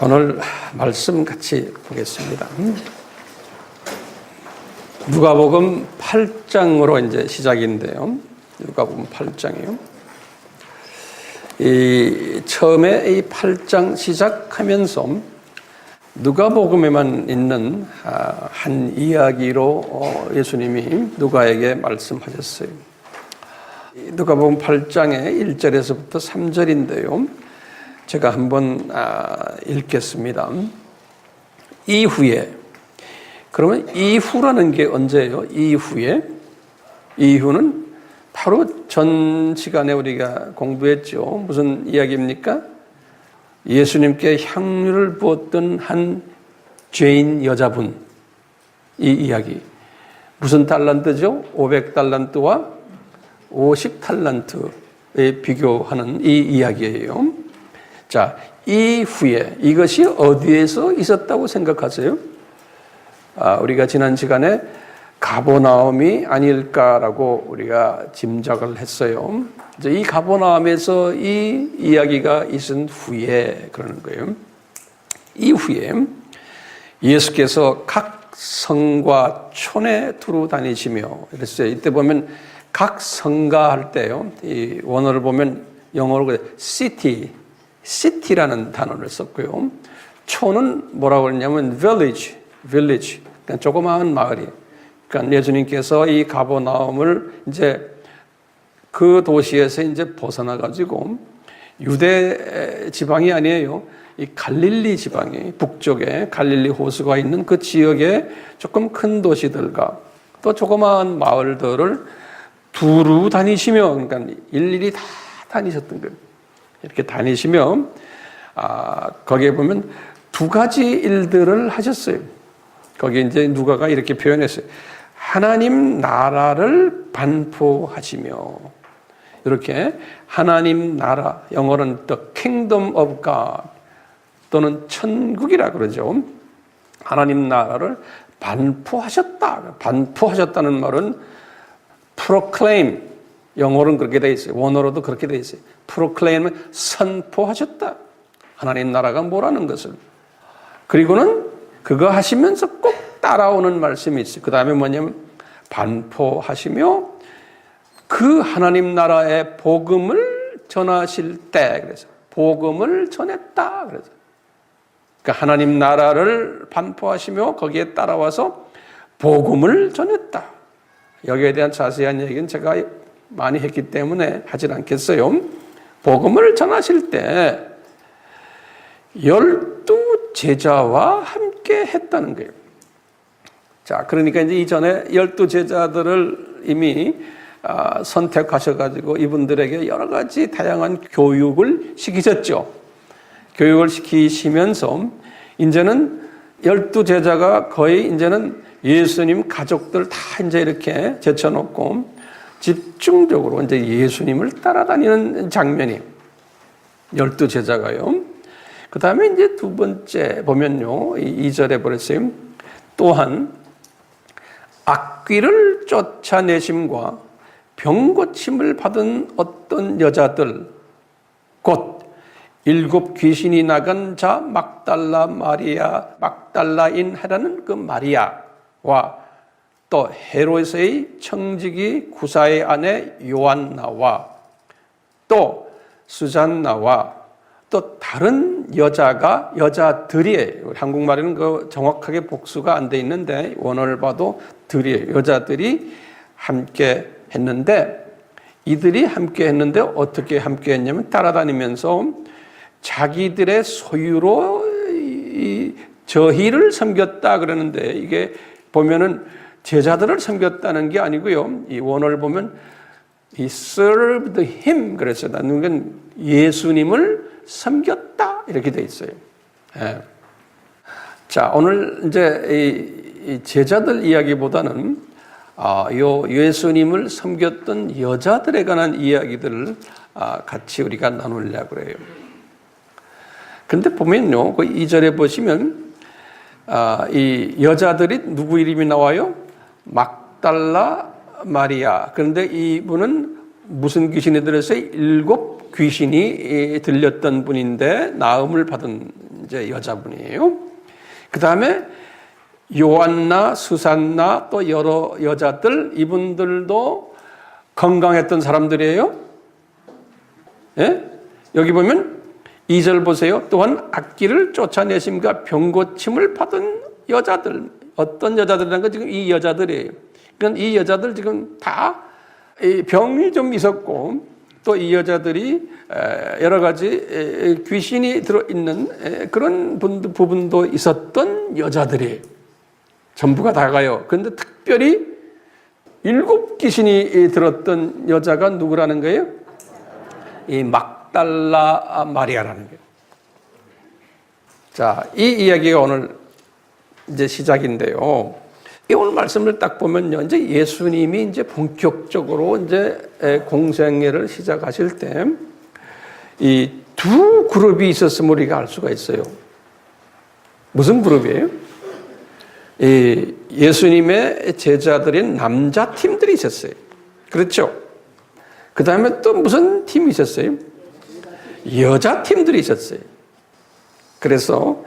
오늘 말씀 같이 보겠습니다. 누가복음 8장으로 이제 시작인데요. 누가복음 8장이요. 처음에 이 8장 시작하면서 누가복음에만 있는 한 이야기로 예수님이 누가에게 말씀하셨어요. 누가복음 8장의 1절에서부터 3절인데요. 제가 한번 읽겠습니다. 이후에, 그러면 이후라는 게 언제예요? 이후에? 이후는 바로 전 시간에 우리가 공부했죠. 무슨 이야기입니까? 예수님께 향유를 부었던 한 죄인 여자분, 이 이야기. 무슨 달란트죠? 500달란트와 50달란트에 비교하는 이 이야기예요. 자, 이후에 이것이 어디에서 있었다고 생각하세요? 우리가 지난 시간에 가버나움이 아닐까라고 우리가 짐작을 했어요. 이제 이 가버나움에서 이 이야기가 있은 후에 그러는 거예요. 이후에 예수께서 각 성과 촌에 두루 다니시며 그랬어요. 이때 보면 각 성가 할 때요. 이 원어를 보면 영어로 city라는 단어를 썼고요. 촌은 뭐라고 그러냐면 village. 그러니까 조그마한 마을이. 그러니까 예수님께서 이 가버나움을 이제 그 도시에서 이제 벗어나 가지고 유대 지방이 아니에요. 이 갈릴리 지방이 북쪽에 갈릴리 호수가 있는 그 지역에 조금 큰 도시들과 또 조그마한 마을들을 두루 다니시며, 그러니까 일일이 다 다니셨던 거예요. 이렇게 다니시며 거기에 보면 두 가지 일들을 하셨어요. 거기 이제 누가가 이렇게 표현했어요. 하나님 나라를 반포하시며, 이렇게 하나님 나라, 영어로는 the kingdom of God 또는 천국이라 그러죠. 하나님 나라를 반포하셨다. 반포하셨다는 말은 proclaim, 영어로는 그렇게 돼 있어요. 원어로도 그렇게 돼 있어요. proclaim은 선포하셨다. 하나님 나라가 뭐라는 것을. 그리고는 그거 하시면서 꼭 따라오는 말씀이 있어요. 그 다음에 뭐냐면 반포하시며 그 하나님 나라의 복음을 전하실 때, 그래서 복음을 전했다. 그래서 그러니까 하나님 나라를 반포하시며 거기에 따라와서 복음을 전했다. 여기에 대한 자세한 얘기는 제가 많이 했기 때문에 하질 않겠어요. 복음을 전하실 때 12 제자와 함께 했다는 거예요. 자, 그러니까 이제 이전에 12 제자들을 이미 선택하셔가지고 이분들에게 여러 가지 다양한 교육을 시키셨죠. 교육을 시키시면서 이제는 12 제자가 거의 이제는 예수님 가족들 다 이제 이렇게 제쳐놓고 집중적으로 이제 예수님을 따라다니는 장면이 12 제자가요. 그 다음에 이제 두 번째 보면요. 2절에 보랬어요. 또한 악귀를 쫓아내심과 병고침을 받은 어떤 여자들, 곧 7 귀신이 나간 자 막달라 마리아, 막달라인 하라는 그 마리아와 또 헤롯의 청지기 구사의 아내 요한나와 또 수잔나와 또 다른 여자들이, 한국말에는 그 정확하게 복수가 안 돼 있는데 원어를 봐도 들이에요. 여자들이 함께 했는데, 이들이 함께 했는데 어떻게 함께 했냐면 따라다니면서 자기들의 소유로 이 저희를 섬겼다 그러는데, 이게 보면은 제자들을 섬겼다는 게 아니고요. 이 원어를 보면 he served him, 그래서 나는 예수님을 섬겼다 이렇게 돼 있어요. 예. 자, 오늘 이제 이 제자들 이야기보다는 요 예수님을 섬겼던 여자들에 관한 이야기들을 같이 우리가 나누려고 그래요. 근데 보면요, 그 2절에 보시면 이 여자들이 누구 이름이 나와요? 막달라 마리아. 그런데 이분은 무슨 귀신이 들어서 7 귀신이 들렸던 분인데 나음을 받은 이제 여자분이에요. 그 다음에 요한나, 수산나 또 여러 여자들, 이분들도 건강했던 사람들이에요. 예? 여기 보면 2절 보세요. 또한 악기를 쫓아내심과 병고침을 받은 여자들. 어떤 여자들이라는 건 지금 이 여자들이에요. 그러니까 이 여자들 지금 다 병이 좀 있었고 또 이 여자들이 여러 가지 귀신이 들어있는 그런 부분도 있었던 여자들이에요. 전부가 다가요. 그런데 특별히 7 귀신이 들었던 여자가 누구라는 거예요? 이 막달라 마리아라는 거예요. 자, 이 이야기가 오늘 이제 시작인데요. 이 오늘 말씀을 딱 보면요, 이제 예수님이 이제 본격적으로 이제 공생애를 시작하실 때 이 두 그룹이 있었음을 우리가 알 수가 있어요. 무슨 그룹이에요? 이 예수님의 제자들인 남자 팀들이 있었어요. 그렇죠? 그 다음에 또 무슨 팀이 있었어요? 여자 팀들이 있었어요. 그래서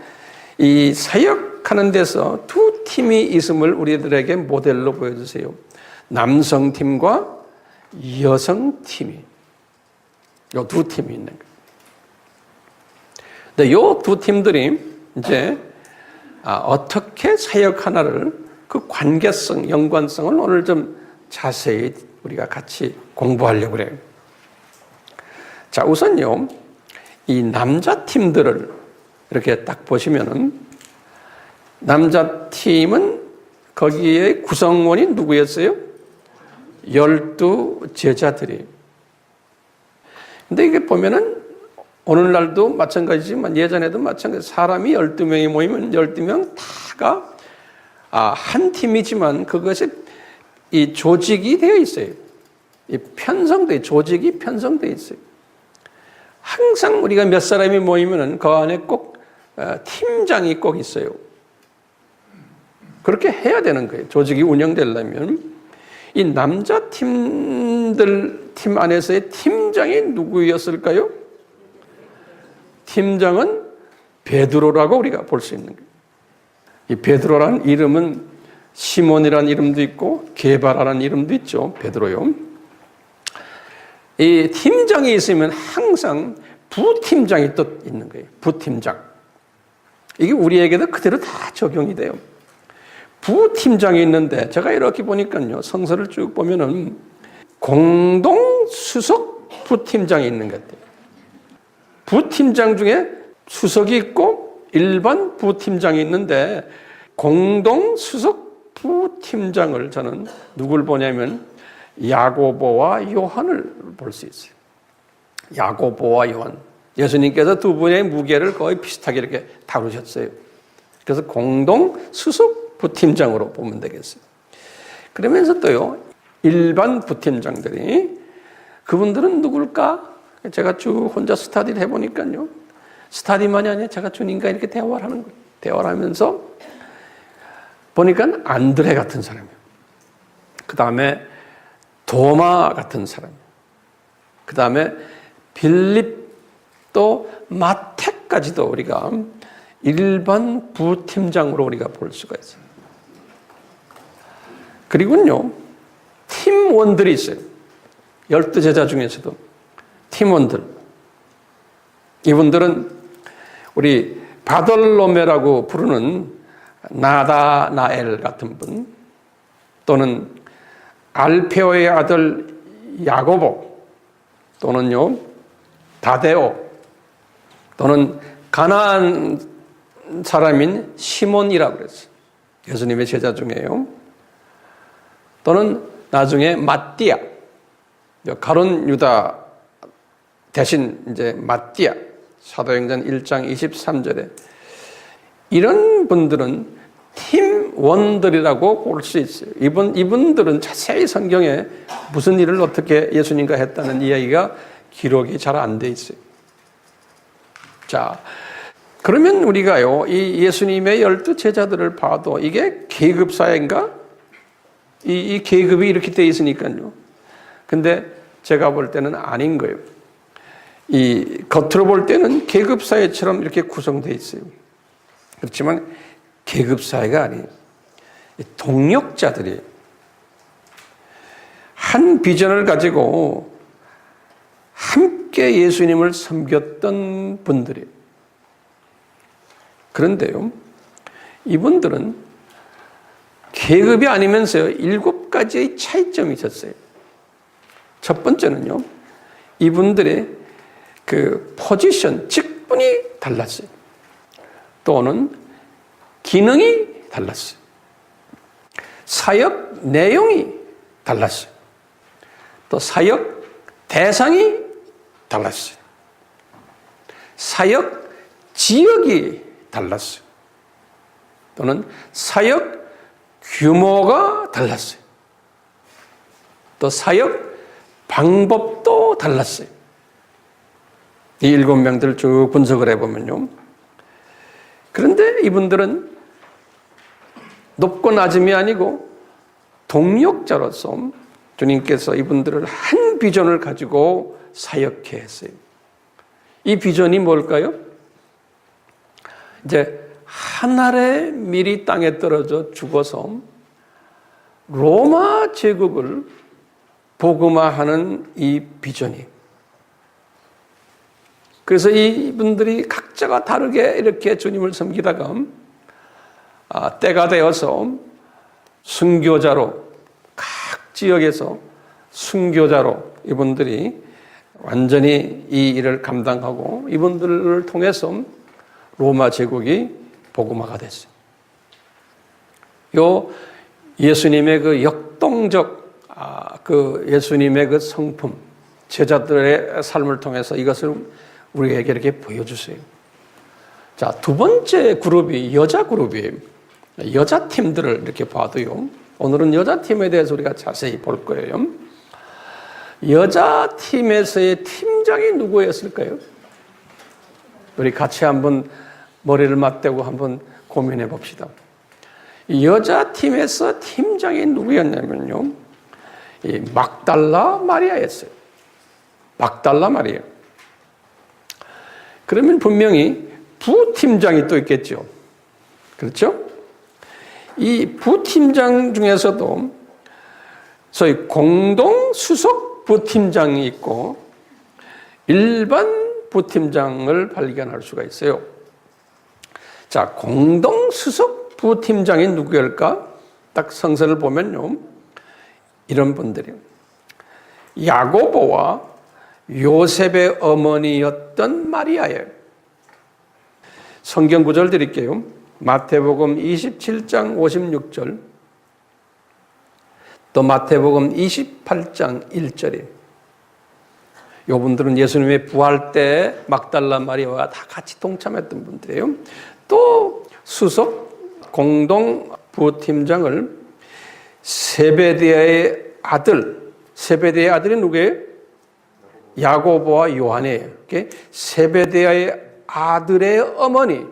이 사역하는 데서 두 팀이 있음을 우리들에게 모델로 보여주세요. 남성 팀과 여성 팀이. 요 두 팀이 있는 거예요. 근데 요 두 팀들이 이제 어떻게 사역 하나를 그 관계성, 연관성을 오늘 좀 자세히 우리가 같이 공부하려고 그래요. 자, 우선요, 이 남자 팀들을 이렇게 딱 보시면은 남자 팀은 거기에 구성원이 누구였어요? 12 제자들이에요. 근데 이게 보면은 오늘날도 마찬가지지만 예전에도 마찬가지. 사람이 12명이 모이면 12명 다가 한 팀이지만 그것이 이 조직이 되어 있어요. 이 조직이 편성되어 있어요. 항상 우리가 몇 사람이 모이면은 그 안에 꼭 팀장이 꼭 있어요. 그렇게 해야 되는 거예요. 조직이 운영되려면. 이 남자 팀 안에서의 팀장이 누구였을까요? 팀장은 베드로라고 우리가 볼 수 있는 거예요. 이 베드로라는 이름은 시몬이라는 이름도 있고 게바라는 이름도 있죠. 베드로요. 이 팀장이 있으면 항상 부팀장이 또 있는 거예요. 부팀장. 이게 우리에게도 그대로 다 적용이 돼요. 부팀장이 있는데 제가 이렇게 보니까요. 성서를 쭉 보면은 공동 수석 부팀장이 있는 것 같아요. 부팀장 중에 수석이 있고 일반 부팀장이 있는데 공동 수석 부팀장을 저는 누굴 보냐면 야고보와 요한을 볼 수 있어요. 야고보와 요한. 예수님께서 두 분의 무게를 거의 비슷하게 이렇게 다루셨어요. 그래서 공동 수석 부팀장으로 보면 되겠어요. 그러면서 또요, 일반 부팀장들이 그분들은 누굴까? 제가 쭉 혼자 스터디를 해보니까요. 스터디만이 아니라 제가 주님과 이렇게 대화를 하는 거예요. 대화를 하면서 보니까 안드레 같은 사람이에요. 그 다음에 도마 같은 사람이에요. 그 다음에 빌립 또 마태까지도 우리가 일반 부팀장으로 우리가 볼 수가 있어요. 그리고요, 팀원들이 있어요. 12제자 중에서도 팀원들. 이분들은 우리 바돌로메라고 부르는 나다나엘 같은 분, 또는 알페오의 아들 야고보, 또는요 다데오, 또는 가나안 사람인 시몬이라고 그랬어요. 예수님의 제자 중에요. 또는 나중에 마띠아, 가룟 유다 대신 이제 마띠아, 사도행전 1장 23절에 이런 분들은 팀원들이라고 볼 수 있어요. 이분들은 자세히 성경에 무슨 일을 어떻게 예수님과 했다는 이야기가 기록이 잘 안 돼 있어요. 자, 그러면 우리가요, 이 예수님의 12 제자들을 봐도 이게 계급사회인가? 이 계급이 이렇게 돼 있으니까요. 근데 제가 볼 때는 아닌 거예요. 이 겉으로 볼 때는 계급사회처럼 이렇게 구성되어 있어요. 그렇지만 계급사회가 아니에요. 동력자들이 한 비전을 가지고 함께 예수님을 섬겼던 분들이에요. 그런데요, 이분들은 계급이 아니면서요, 7가지의 차이점이 있었어요. 첫 번째는요, 이분들의 그 포지션, 직분이 달랐어요. 또는 기능이 달랐어요. 사역 내용이 달랐어요. 또 사역 대상이 달랐어요. 사역 지역이 달랐어요. 또는 사역 규모가 달랐어요. 또 사역 방법도 달랐어요. 이 7명들을 쭉 분석을 해보면요. 그런데 이분들은 높고 낮음이 아니고 동력자로서 주님께서 이분들을 한 비전을 가지고 사역해 했어요. 이 비전이 뭘까요? 이제 한 알의 밀이 땅에 떨어져 죽어서 로마 제국을 복음화하는 이 비전이. 그래서 이분들이 각자가 다르게 이렇게 주님을 섬기다가 때가 되어서 순교자로, 각 지역에서 순교자로 이분들이 완전히 이 일을 감당하고 이분들을 통해서 로마 제국이 복음화가 됐어요. 요 예수님의 그 역동적 그 예수님의 그 성품, 제자들의 삶을 통해서 이것을 우리에게 이렇게 보여주세요. 자, 두 번째 그룹이 여자 그룹이에요. 여자 팀들을 이렇게 봐도요. 오늘은 여자 팀에 대해서 우리가 자세히 볼 거예요. 여자 팀에서의 팀장이 누구였을까요? 우리 같이 한번 머리를 맞대고 한번 고민해 봅시다. 여자 팀에서 팀장이 누구였냐면요. 이 막달라 마리아였어요. 막달라 마리아. 그러면 분명히 부팀장이 또 있겠죠. 그렇죠? 이 부팀장 중에서도 소위 공동 수석 부팀장이 있고 일반 부팀장을 발견할 수가 있어요. 자, 공동 수석 부팀장이 누구일까? 딱 성서를 보면요. 이런 분들이요. 야고보와 요셉의 어머니였던 마리아예요. 성경 구절 드릴게요. 마태복음 27장 56절, 또 마태복음 28장 1절이에요. 이분들은 예수님의 부활 때 막달라 마리아와 다 같이 동참했던 분들이에요. 또 수석 공동 부팀장을 세베대의 아들, 세베대의 아들이 누구예요? 야고보와 요한이에요. 세베대의 아들의 어머니,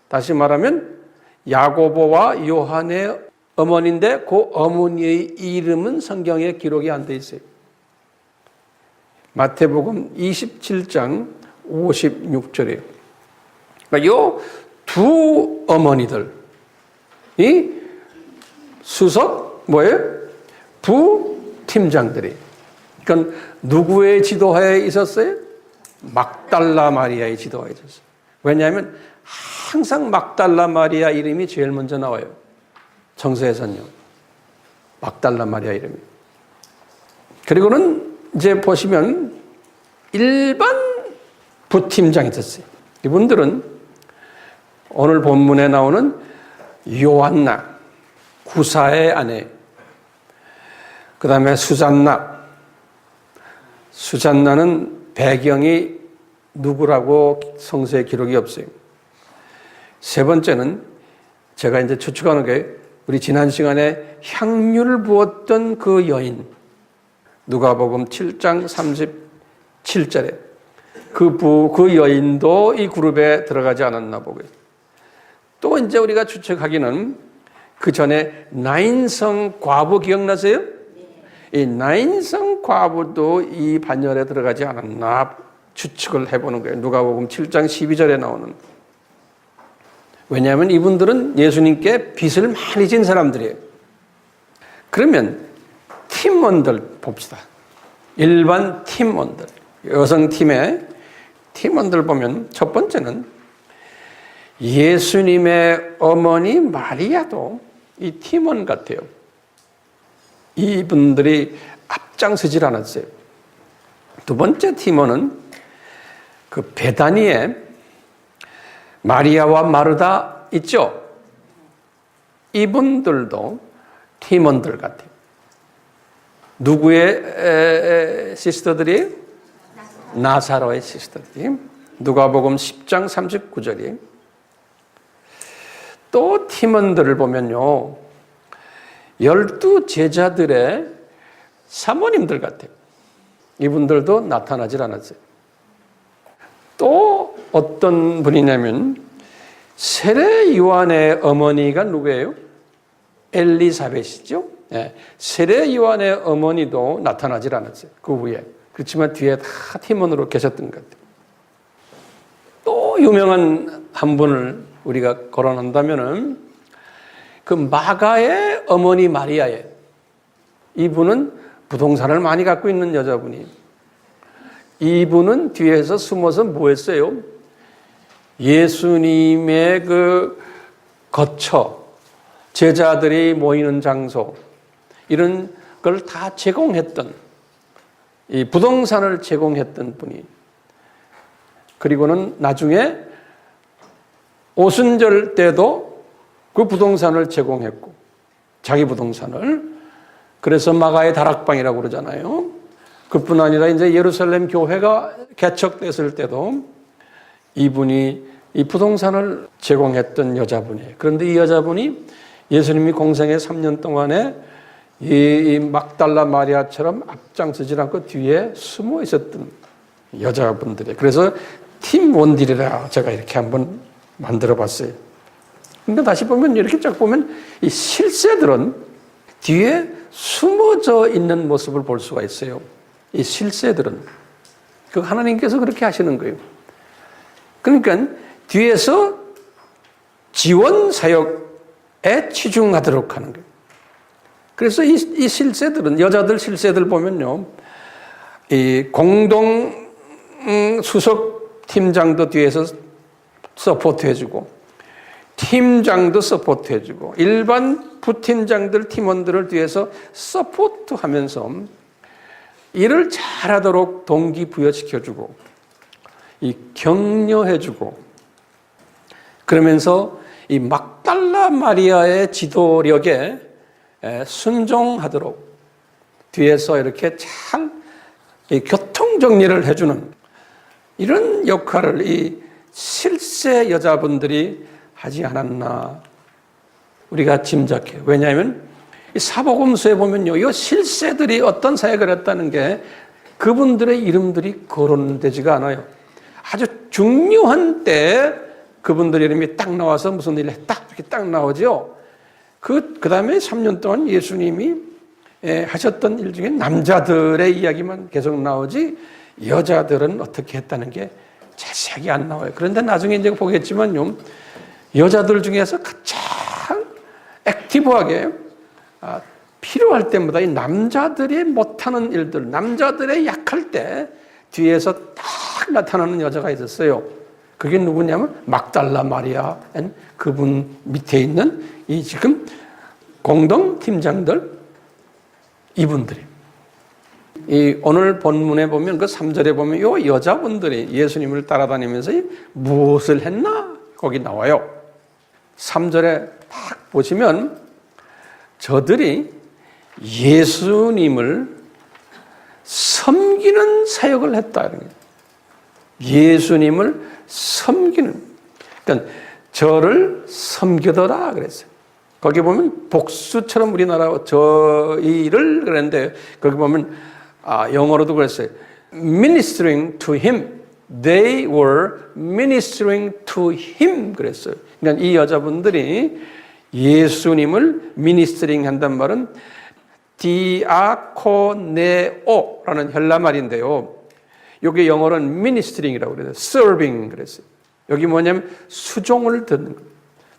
다시 말하면 야고보와 요한의 어머니인데 그 어머니의 이름은 성경에 기록이 안 돼 있어요. 마태복음 27장 56절이에요. 그러니까 이 두 어머니들, 이 수석 뭐예요? 부팀장들이. 그러니까 누구의 지도하에 있었어요? 막달라 마리아의 지도하에 있었어요. 왜냐하면 항상 막달라 마리아 이름이 제일 먼저 나와요. 정서에서는요. 막달라 마리아 이름이. 그리고는 이제 보시면 일반 부팀장이 있었어요. 이분들은 오늘 본문에 나오는 요한나, 구사의 아내, 그 다음에 수잔나. 수잔나는 배경이 누구라고 성서에 기록이 없어요. 세 번째는 제가 이제 추측하는 게 우리 지난 시간에 향유를 부었던 그 여인, 누가복음 7장 37절에 그 여인도 이 그룹에 들어가지 않았나 보고요. 또 이제 우리가 추측하기는 그 전에 나인성 과부 기억나세요? 이 나인성 과부도 이 반열에 들어가지 않았나 추측을 해보는 거예요. 누가복음 7장 12절에 나오는. 왜냐하면 이분들은 예수님께 빚을 많이 진 사람들이에요. 그러면 팀원들 봅시다. 일반 팀원들, 여성팀의 팀원들 보면 첫 번째는 예수님의 어머니 마리아도 이 팀원 같아요. 이분들이 앞장서질 않았어요. 두 번째 팀원은 그 베다니에 마리아와 마르다 있죠? 이분들도 팀원들 같아요. 누구의 시스터들이? 나사로의 시스터들이. 누가복음 10장 39절이. 또 팀원들을 보면요, 12 제자들의 사모님들 같아요. 이분들도 나타나질 않았어요. 또 어떤 분이냐면 세례 요한의 어머니가 누구예요? 엘리사벳이죠. 네. 세례 요한의 어머니도 나타나질 않았어요. 그 후에. 그렇지만 뒤에 다 팀원으로 계셨던 것 같아요. 또 유명한 한 분을 우리가 거론한다면은 그 마가의 어머니 마리아예요. 이분은 부동산을 많이 갖고 있는 여자분이에요. 이분은 뒤에서 숨어서 뭐 했어요? 예수님의 그 거처, 제자들이 모이는 장소, 이런 걸 다 제공했던, 이 부동산을 제공했던 분이. 그리고는 나중에 오순절 때도 그 부동산을 제공했고, 자기 부동산을. 그래서 마가의 다락방이라고 그러잖아요. 그뿐 아니라 이제 예루살렘 교회가 개척됐을 때도 이분이 이 부동산을 제공했던 여자분이에요. 그런데 이 여자분이 예수님이 공생의 3년 동안에 이 막달라 마리아처럼 앞장서지 않고 뒤에 숨어 있었던 여자분들이에요. 그래서 팀원들이라 제가 이렇게 한번 만들어 봤어요. 그러니까 다시 보면 이렇게 쫙 보면 이 실세들은 뒤에 숨어져 있는 모습을 볼 수가 있어요. 이 실세들은. 그 하나님께서 그렇게 하시는 거예요. 그러니까 뒤에서 지원 사역에 치중하도록 하는 거예요. 그래서 이 실세들은, 여자들 실세들 보면요, 이 공동 수석 팀장도 뒤에서 서포트 해주고, 팀장도 서포트 해주고, 일반 부팀장들, 팀원들을 뒤에서 서포트 하면서 일을 잘하도록 동기부여시켜주고, 이 격려해주고, 그러면서 이 막달라 마리아의 지도력에 순종하도록 뒤에서 이렇게 잘 교통정리를 해주는 이런 역할을 이 실세 여자분들이 하지 않았나 우리가 짐작해요. 왜냐하면 이 사복음서에 보면요, 이 실세들이 어떤 사역을 했다는 게 그분들의 이름들이 거론되지가 않아요. 아주 중요한 때 그분들 이름이 딱 나와서 무슨 일을 했다 이렇게 딱 나오죠. 그 다음에 3년 동안 예수님이 하셨던 일 중에 남자들의 이야기만 계속 나오지 여자들은 어떻게 했다는 게 자세하게 안 나와요. 그런데 나중에 이제 보겠지만요, 여자들 중에서 가장 액티브하게 필요할 때마다 이 남자들이 못하는 일들, 남자들의 약할 때 뒤에서 딱 나타나는 여자가 있었어요. 그게 누구냐면 막달라 마리아, 그분 밑에 있는 이 지금 공동 팀장들, 이분들이. 이 오늘 본문에 보면 그 3절에 보면 이 여자분들이 예수님을 따라다니면서 무엇을 했나? 거기 나와요. 3절에 딱 보시면 저들이 예수님을 섬기는 사역을 했다. 예수님을 섬기는. 그러니까 저를 섬기더라 그랬어요. 거기 보면 복수처럼 우리나라 저희를 그랬는데 거기 보면 영어로도 그랬어요. Ministering to him. They were ministering to him 그랬어요. 그러니까 이 여자분들이 예수님을 미니스트링 한단 말은 디아코네오라는 헬라 말인데요. 여기 영어로는 ministering이라고 그래요. serving 그랬어요. 여기 뭐냐면 수종을 듣는 것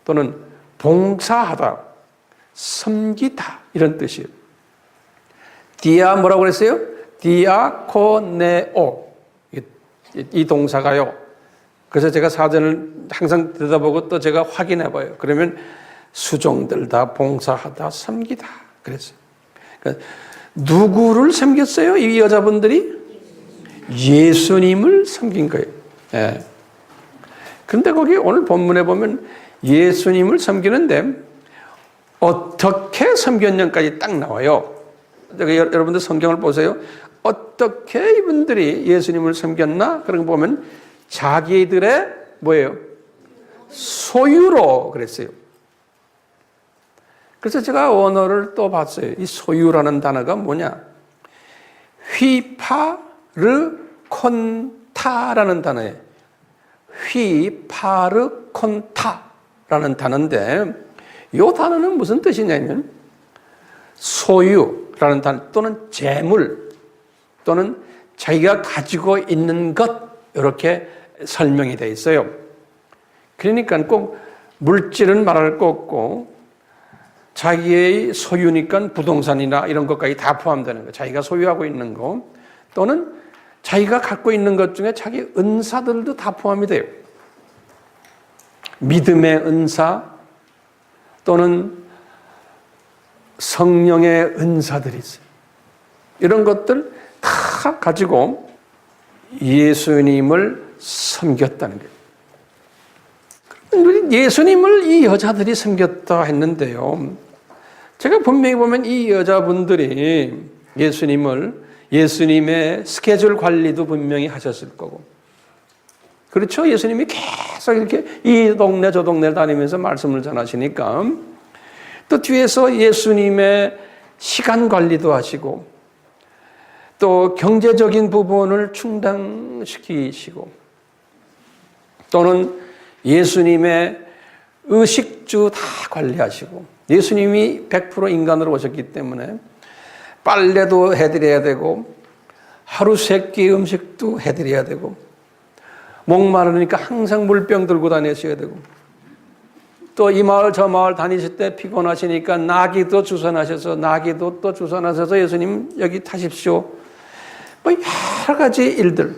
또는 봉사하다, 섬기다 이런 뜻이에요. 디아 뭐라고 그랬어요? 디아코네오 이 동사가요. 그래서 제가 사전을 항상 들여다보고 또 제가 확인해 봐요. 그러면 수종들다, 봉사하다, 섬기다 그랬어요. 그러니까 누구를 섬겼어요? 이 여자분들이 예수님을 섬긴 거예요. 예. 근데 거기 오늘 본문에 보면 예수님을 섬기는데 어떻게 섬겼냐까지 딱 나와요. 여러분들 성경을 보세요. 어떻게 이분들이 예수님을 섬겼나? 그런 거 보면 자기들의 뭐예요? 소유로 그랬어요. 그래서 제가 언어를 또 봤어요. 이 소유라는 단어가 뭐냐? 휘파르콘타라는 단어예요. 휘파르콘타라는 단어인데 이 단어는 무슨 뜻이냐면 소유라는 단어 또는 재물 또는 자기가 가지고 있는 것 이렇게 설명이 되어 있어요. 그러니까 꼭 물질은 말할 거 없고 자기의 소유니까 부동산이나 이런 것까지 다 포함되는 거예요. 자기가 소유하고 있는 거 또는 자기가 갖고 있는 것 중에 자기 은사들도 다 포함이 돼요. 믿음의 은사 또는 성령의 은사들이 있어요. 이런 것들 다 가지고 예수님을 섬겼다는 거예요. 예수님을 이 여자들이 섬겼다 했는데요. 제가 분명히 보면 이 여자분들이 예수님의 스케줄 관리도 분명히 하셨을 거고. 그렇죠? 예수님이 계속 이렇게 이 동네 저 동네를 다니면서 말씀을 전하시니까 또 뒤에서 예수님의 시간 관리도 하시고 또 경제적인 부분을 충당시키시고 또는 예수님의 의식주 다 관리하시고 예수님이 100% 인간으로 오셨기 때문에 빨래도 해드려야 되고 하루 3끼 음식도 해드려야 되고 목마르니까 항상 물병 들고 다니셔야 되고 또 이 마을 저 마을 다니실 때 피곤하시니까 나귀도 주선하셔서 나귀도 또 주선하셔서 예수님 여기 타십시오. 뭐 여러 가지 일들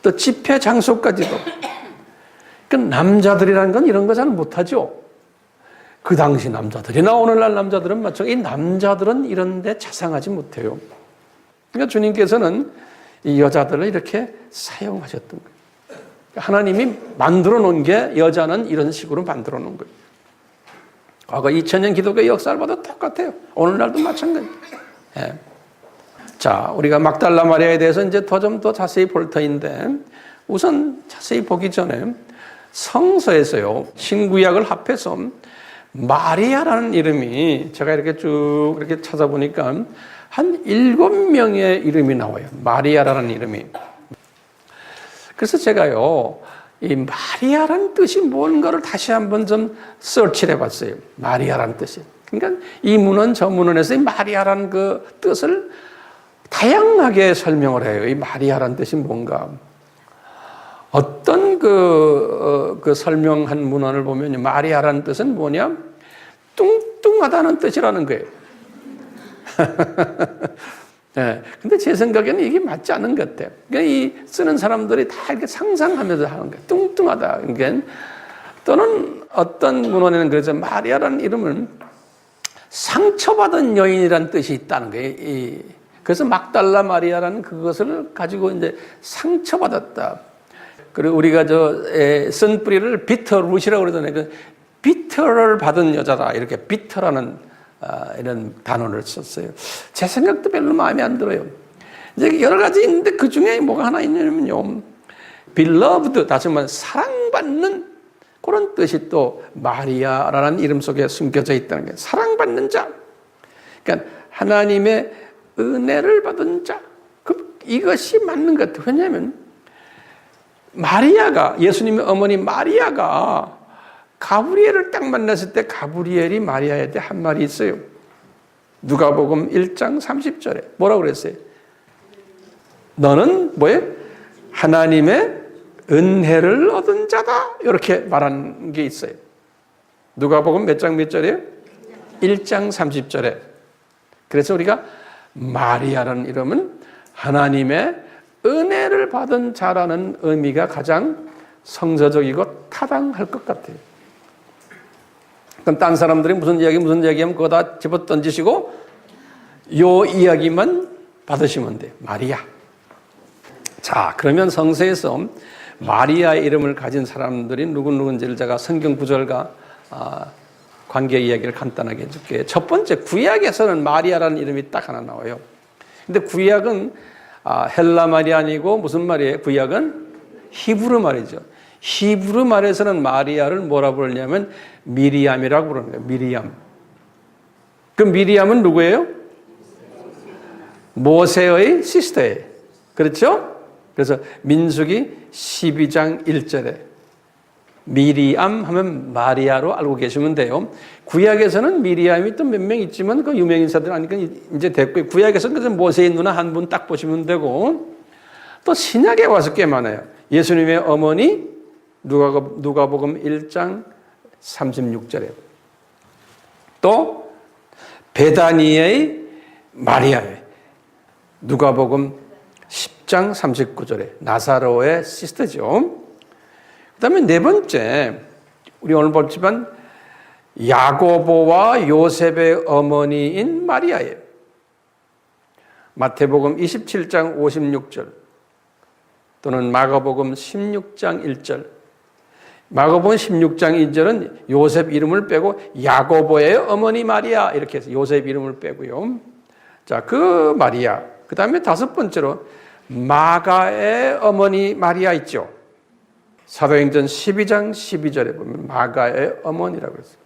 또 집회 장소까지도. 그 남자들이라는 건 이런 거 잘 못하죠. 그 당시 남자들이나 오늘날 남자들은 마찬가지. 이 남자들은 이런 데 자상하지 못해요. 그러니까 주님께서는 이 여자들을 이렇게 사용하셨던 거예요. 하나님이 만들어 놓은 게 여자는 이런 식으로 만들어 놓은 거예요. 과거 2000년 기독교 역사를 봐도 똑같아요. 오늘날도 마찬가지예요. 예. 자, 우리가 막달라 마리아에 대해서 이제 좀 더 자세히 볼 터인데 우선 자세히 보기 전에 성서에서요, 신구약을 합해서 마리아라는 이름이 제가 이렇게 쭉 이렇게 찾아보니까 한 7명의 이름이 나와요. 마리아라는 이름이. 그래서 제가요, 이 마리아라는 뜻이 뭔가를 다시 한번 좀 서치를 해봤어요. 마리아라는 뜻이. 그러니까 이 문헌 저 문헌에서 이 마리아라는 그 뜻을 다양하게 설명을 해요. 이 마리아라는 뜻이 뭔가. 어떤 그 설명한 문헌을 보면 마리아라는 뜻은 뭐냐? 뚱뚱하다는 뜻이라는 거예요. 네. 근데 제 생각에는 이게 맞지 않은 것 같아요. 그러니까 이 쓰는 사람들이 다 이렇게 상상하면서 하는 거예요. 뚱뚱하다. 그러니까 또는 어떤 문헌에는 그래서 마리아라는 이름은 상처받은 여인이라는 뜻이 있다는 거예요. 그래서 막달라 마리아라는 그것을 가지고 이제 상처받았다. 그리고 우리가 쓴 뿌리를 비터룻이라고 그러잖아요. 그 비터를 받은 여자다. 이렇게 비터라는 이런 단어를 썼어요. 제 생각도 별로 마음에 안 들어요. 이제 여러 가지 있는데 그 중에 뭐가 하나 있냐면요. beloved, 다시 말해 사랑받는 그런 뜻이 또 마리아라는 이름 속에 숨겨져 있다는 거예요. 사랑받는 자. 그러니까 하나님의 은혜를 받은 자. 이것이 맞는 것 같아요. 왜냐하면 마리아가, 예수님의 어머니 마리아가 가브리엘을 딱 만났을 때 가브리엘이 마리아한테 한 말이 있어요. 누가복음 1장 30절에 뭐라고 그랬어요? 너는 뭐예요? 하나님의 은혜를 얻은 자다. 이렇게 말한 게 있어요. 누가복음 몇 장 몇 절이에요? 1장 30절에. 그래서 우리가 마리아라는 이름은 하나님의 은혜를 받은 자라는 의미가 가장 성서적이고 타당할 것 같아요. 그럼 딴 사람들이 무슨 이야기하면 그거 다 집어 던지시고 요 이야기만 받으시면 돼요. 마리아. 자, 그러면 성서에서 마리아의 이름을 가진 사람들이 누구누구인지를 제가 성경 구절과 관계 이야기를 간단하게 해줄게요. 첫 번째, 구약에서는 마리아라는 이름이 딱 하나 나와요. 근데 구약은 헬라 말이 아니고 무슨 말이에요? 구약은 히브리 말이죠. 히브리 말에서는 마리아를 뭐라고 부르냐면 미리암이라고 부르는 거예요. 미리암. 그 미리암은 누구예요? 모세의 시스터예요. 그렇죠? 그래서 민수기 12장 1절에 미리암 하면 마리아로 알고 계시면 돼요. 구약에서는 미리암이 또 몇 명 있지만 그 유명 인사들 아니까 이제 됐고요. 구약에서는 그래서 모세의 누나 한 분 딱 보시면 되고, 또 신약에 와서 꽤 많아요. 예수님의 어머니 누가복음 1장 36절에 또 베다니의 마리아예요. 누가복음 10장 39절에 나사로의 시스터죠. 그 다음에 네 번째, 우리 오늘 봤지만 야고보와 요셉의 어머니인 마리아예요. 마태복음 27장 56절 또는 마가복음 16장 1절. 마가복음 16장 2절은 요셉 이름을 빼고 야고보의 어머니 마리아 이렇게 해서 요셉 이름을 빼고요. 자, 그 마리아. 그 다음에 다섯 번째로 마가의 어머니 마리아 있죠. 사도행전 12장 12절에 보면 마가의 어머니라고 했어요.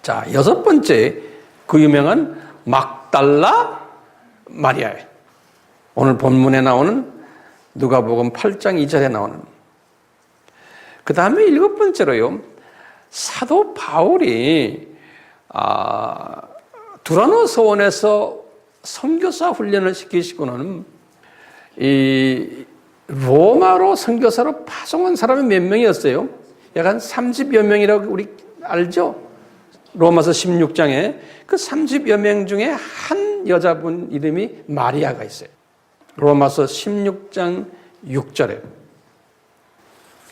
자, 여섯 번째, 그 유명한 막달라 마리아예요. 오늘 본문에 나오는 누가복음 8장 2절에 나오는. 그 다음에 일곱 번째로요, 사도 바울이 두라노 서원에서 선교사 훈련을 시키시고는 이 로마로 선교사로 파송한 사람이 몇 명이었어요? 약간 30여 명이라고 우리 알죠? 로마서 16장에 그 30여 명 중에 한 여자분 이름이 마리아가 있어요. 로마서 16장 6절에.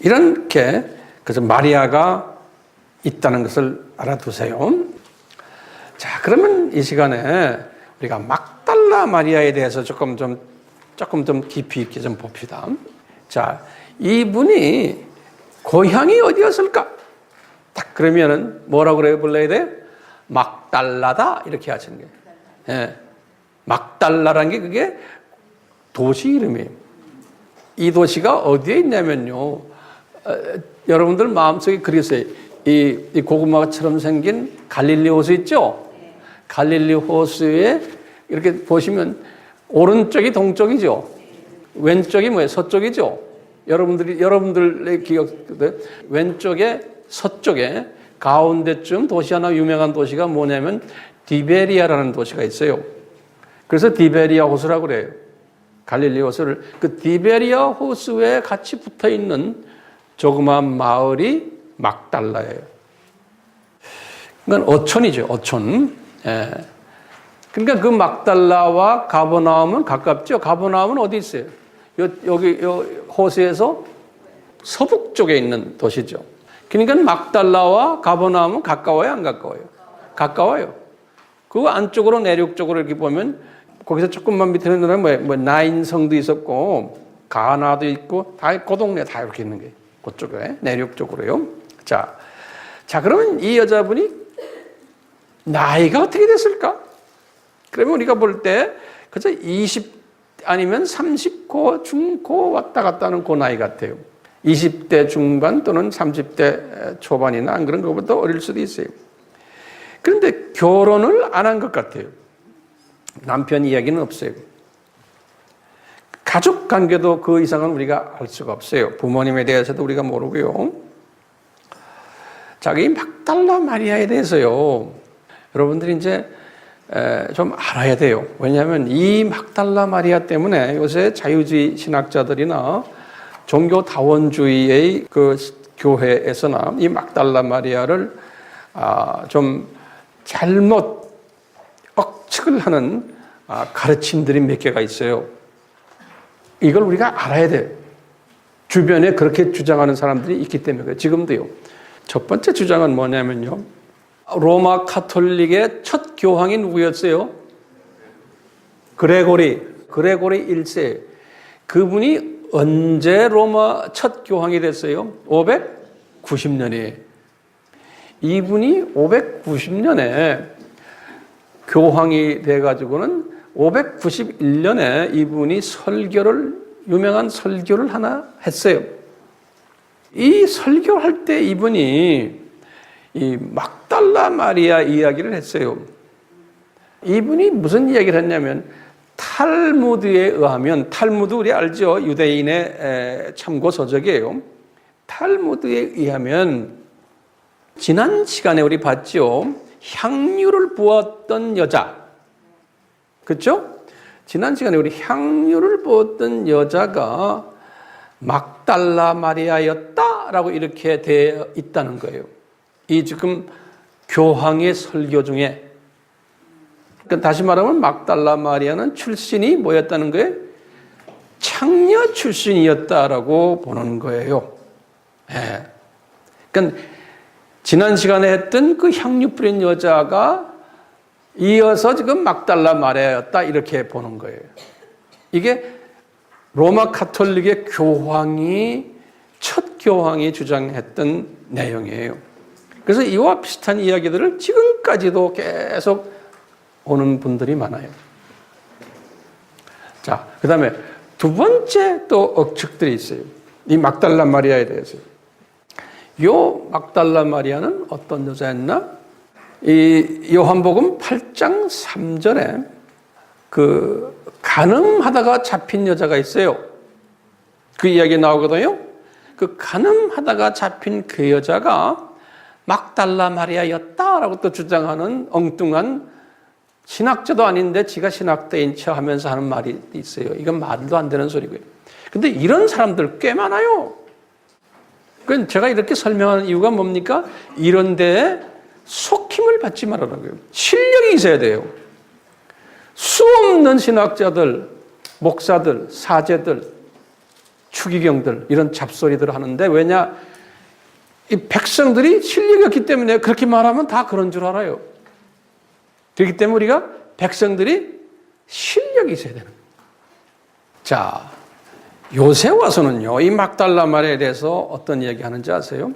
이렇게 그래서 마리아가 있다는 것을 알아두세요. 자, 그러면 이 시간에 우리가 막달라 마리아에 대해서 조금 좀 깊이 있게 좀 봅시다. 자, 이분이 고향이 어디였을까? 딱 그러면은 뭐라고 불러야 돼? 막달라다 이렇게 하시는 거예요. 예. 막달라라는 게 그게 도시 이름이에요. 이 도시가 어디에 있냐면요. 여러분들 마음속에 그리세요. 이 고구마처럼 생긴 갈릴리 호수 있죠? 갈릴리 호수에 이렇게 보시면 오른쪽이 동쪽이죠. 왼쪽이 뭐예요? 서쪽이죠. 여러분들의 기억, 왼쪽에 서쪽에 가운데쯤 도시 하나 유명한 도시가 뭐냐면 디베리아라는 도시가 있어요. 그래서 디베리아 호수라고 그래요. 갈릴리 호수를. 그 디베리아 호수에 같이 붙어 있는 조그마한 마을이 막달라예요. 그건 어촌이죠, 어촌. 예. 그러니까 그 막달라와 가버나움은 가깝죠. 가버나움은 어디 있어요? 여기 호수에서 서북 쪽에 있는 도시죠. 그러니까 막달라와 가버나움은 가까워요, 안 가까워요? 가까워요. 그 안쪽으로 내륙 쪽으로 이렇게 보면 거기서 조금만 밑에 보면 뭐 나인성도 있었고 가나도 있고 다 그 동네 다 이렇게 있는 게 그쪽에 내륙 쪽으로요. 자, 그러면 이 여자분이 나이가 어떻게 됐을까? 그러면 우리가 볼 때 그저 20 아니면 30고 중고 왔다 갔다 하는 그 나이 같아요. 20대 중반 또는 30대 초반이나 안 그런 것보다 어릴 수도 있어요. 그런데 결혼을 안 한 것 같아요. 남편 이야기는 없어요. 가족 관계도 그 이상은 우리가 알 수가 없어요. 부모님에 대해서도 우리가 모르고요. 자기 막달라 마리아에 대해서요. 여러분들이 이제 좀 알아야 돼요. 왜냐하면 이 막달라 마리아 때문에 요새 자유주의 신학자들이나 종교다원주의의 그 교회에서나 이 막달라 마리아를 좀 잘못 억측을 하는 가르침들이 몇 개가 있어요. 이걸 우리가 알아야 돼요. 주변에 그렇게 주장하는 사람들이 있기 때문에 지금도요. 첫 번째 주장은 뭐냐면요. 로마 카톨릭의 첫 교황이 누구였어요? 그레고리 1세. 그분이 언제 로마 첫 교황이 됐어요? 590년에. 이분이 590년에 교황이 돼가지고는 591년에 이분이 유명한 설교를 하나 했어요. 이 설교할 때 이분이 이 막달라 마리아 이야기를 했어요. 이분이 무슨 이야기를 했냐면 탈무드에 의하면, 탈무드 우리 알죠? 유대인의 참고 서적이에요. 탈무드에 의하면 지난 시간에 우리 봤죠? 향유를 부었던 여자. 그렇죠? 지난 시간에 우리 향유를 부었던 여자가 막달라 마리아였다라고 이렇게 되어 있다는 거예요. 이 지금 교황의 설교 중에. 그러니까 다시 말하면 막달라 마리아는 출신이 뭐였다는 거예요? 창녀 출신이었다라고 보는 거예요. 예. 그러니까 지난 시간에 했던 그 향유 뿌린 여자가 이어서 지금 막달라 마리아였다 이렇게 보는 거예요. 이게 로마 카톨릭의 첫 교황이 주장했던 내용이에요. 그래서 이와 비슷한 이야기들을 지금까지도 계속 오는 분들이 많아요. 자, 그 다음에 두 번째 또 억측들이 있어요. 이 막달라 마리아에 대해서. 요 막달라 마리아는 어떤 여자였나? 이 요한복음 8장 3절에 그 간음하다가 잡힌 여자가 있어요. 그 이야기 나오거든요. 그 간음하다가 잡힌 그 여자가 막달라 마리아였다라고 또 주장하는 엉뚱한 신학자도 아닌데 지가 신학대인 척 하면서 하는 말이 있어요. 이건 말도 안 되는 소리고요. 근데 이런 사람들 꽤 많아요. 그건 제가 이렇게 설명하는 이유가 뭡니까? 이런 데에 속힘을 받지 말라고요. 실력이 있어야 돼요. 수없는 신학자들, 목사들, 사제들, 추기경들 이런 잡소리들을 하는데 왜냐? 이 백성들이 실력이 없기 때문에 그렇게 말하면 다 그런 줄 알아요. 그렇기 때문에 우리가 백성들이 실력이 있어야 되는 거예요. 자, 요새 와서는요, 이 막달라 마리아에 대해서 어떤 이야기 하는지 아세요?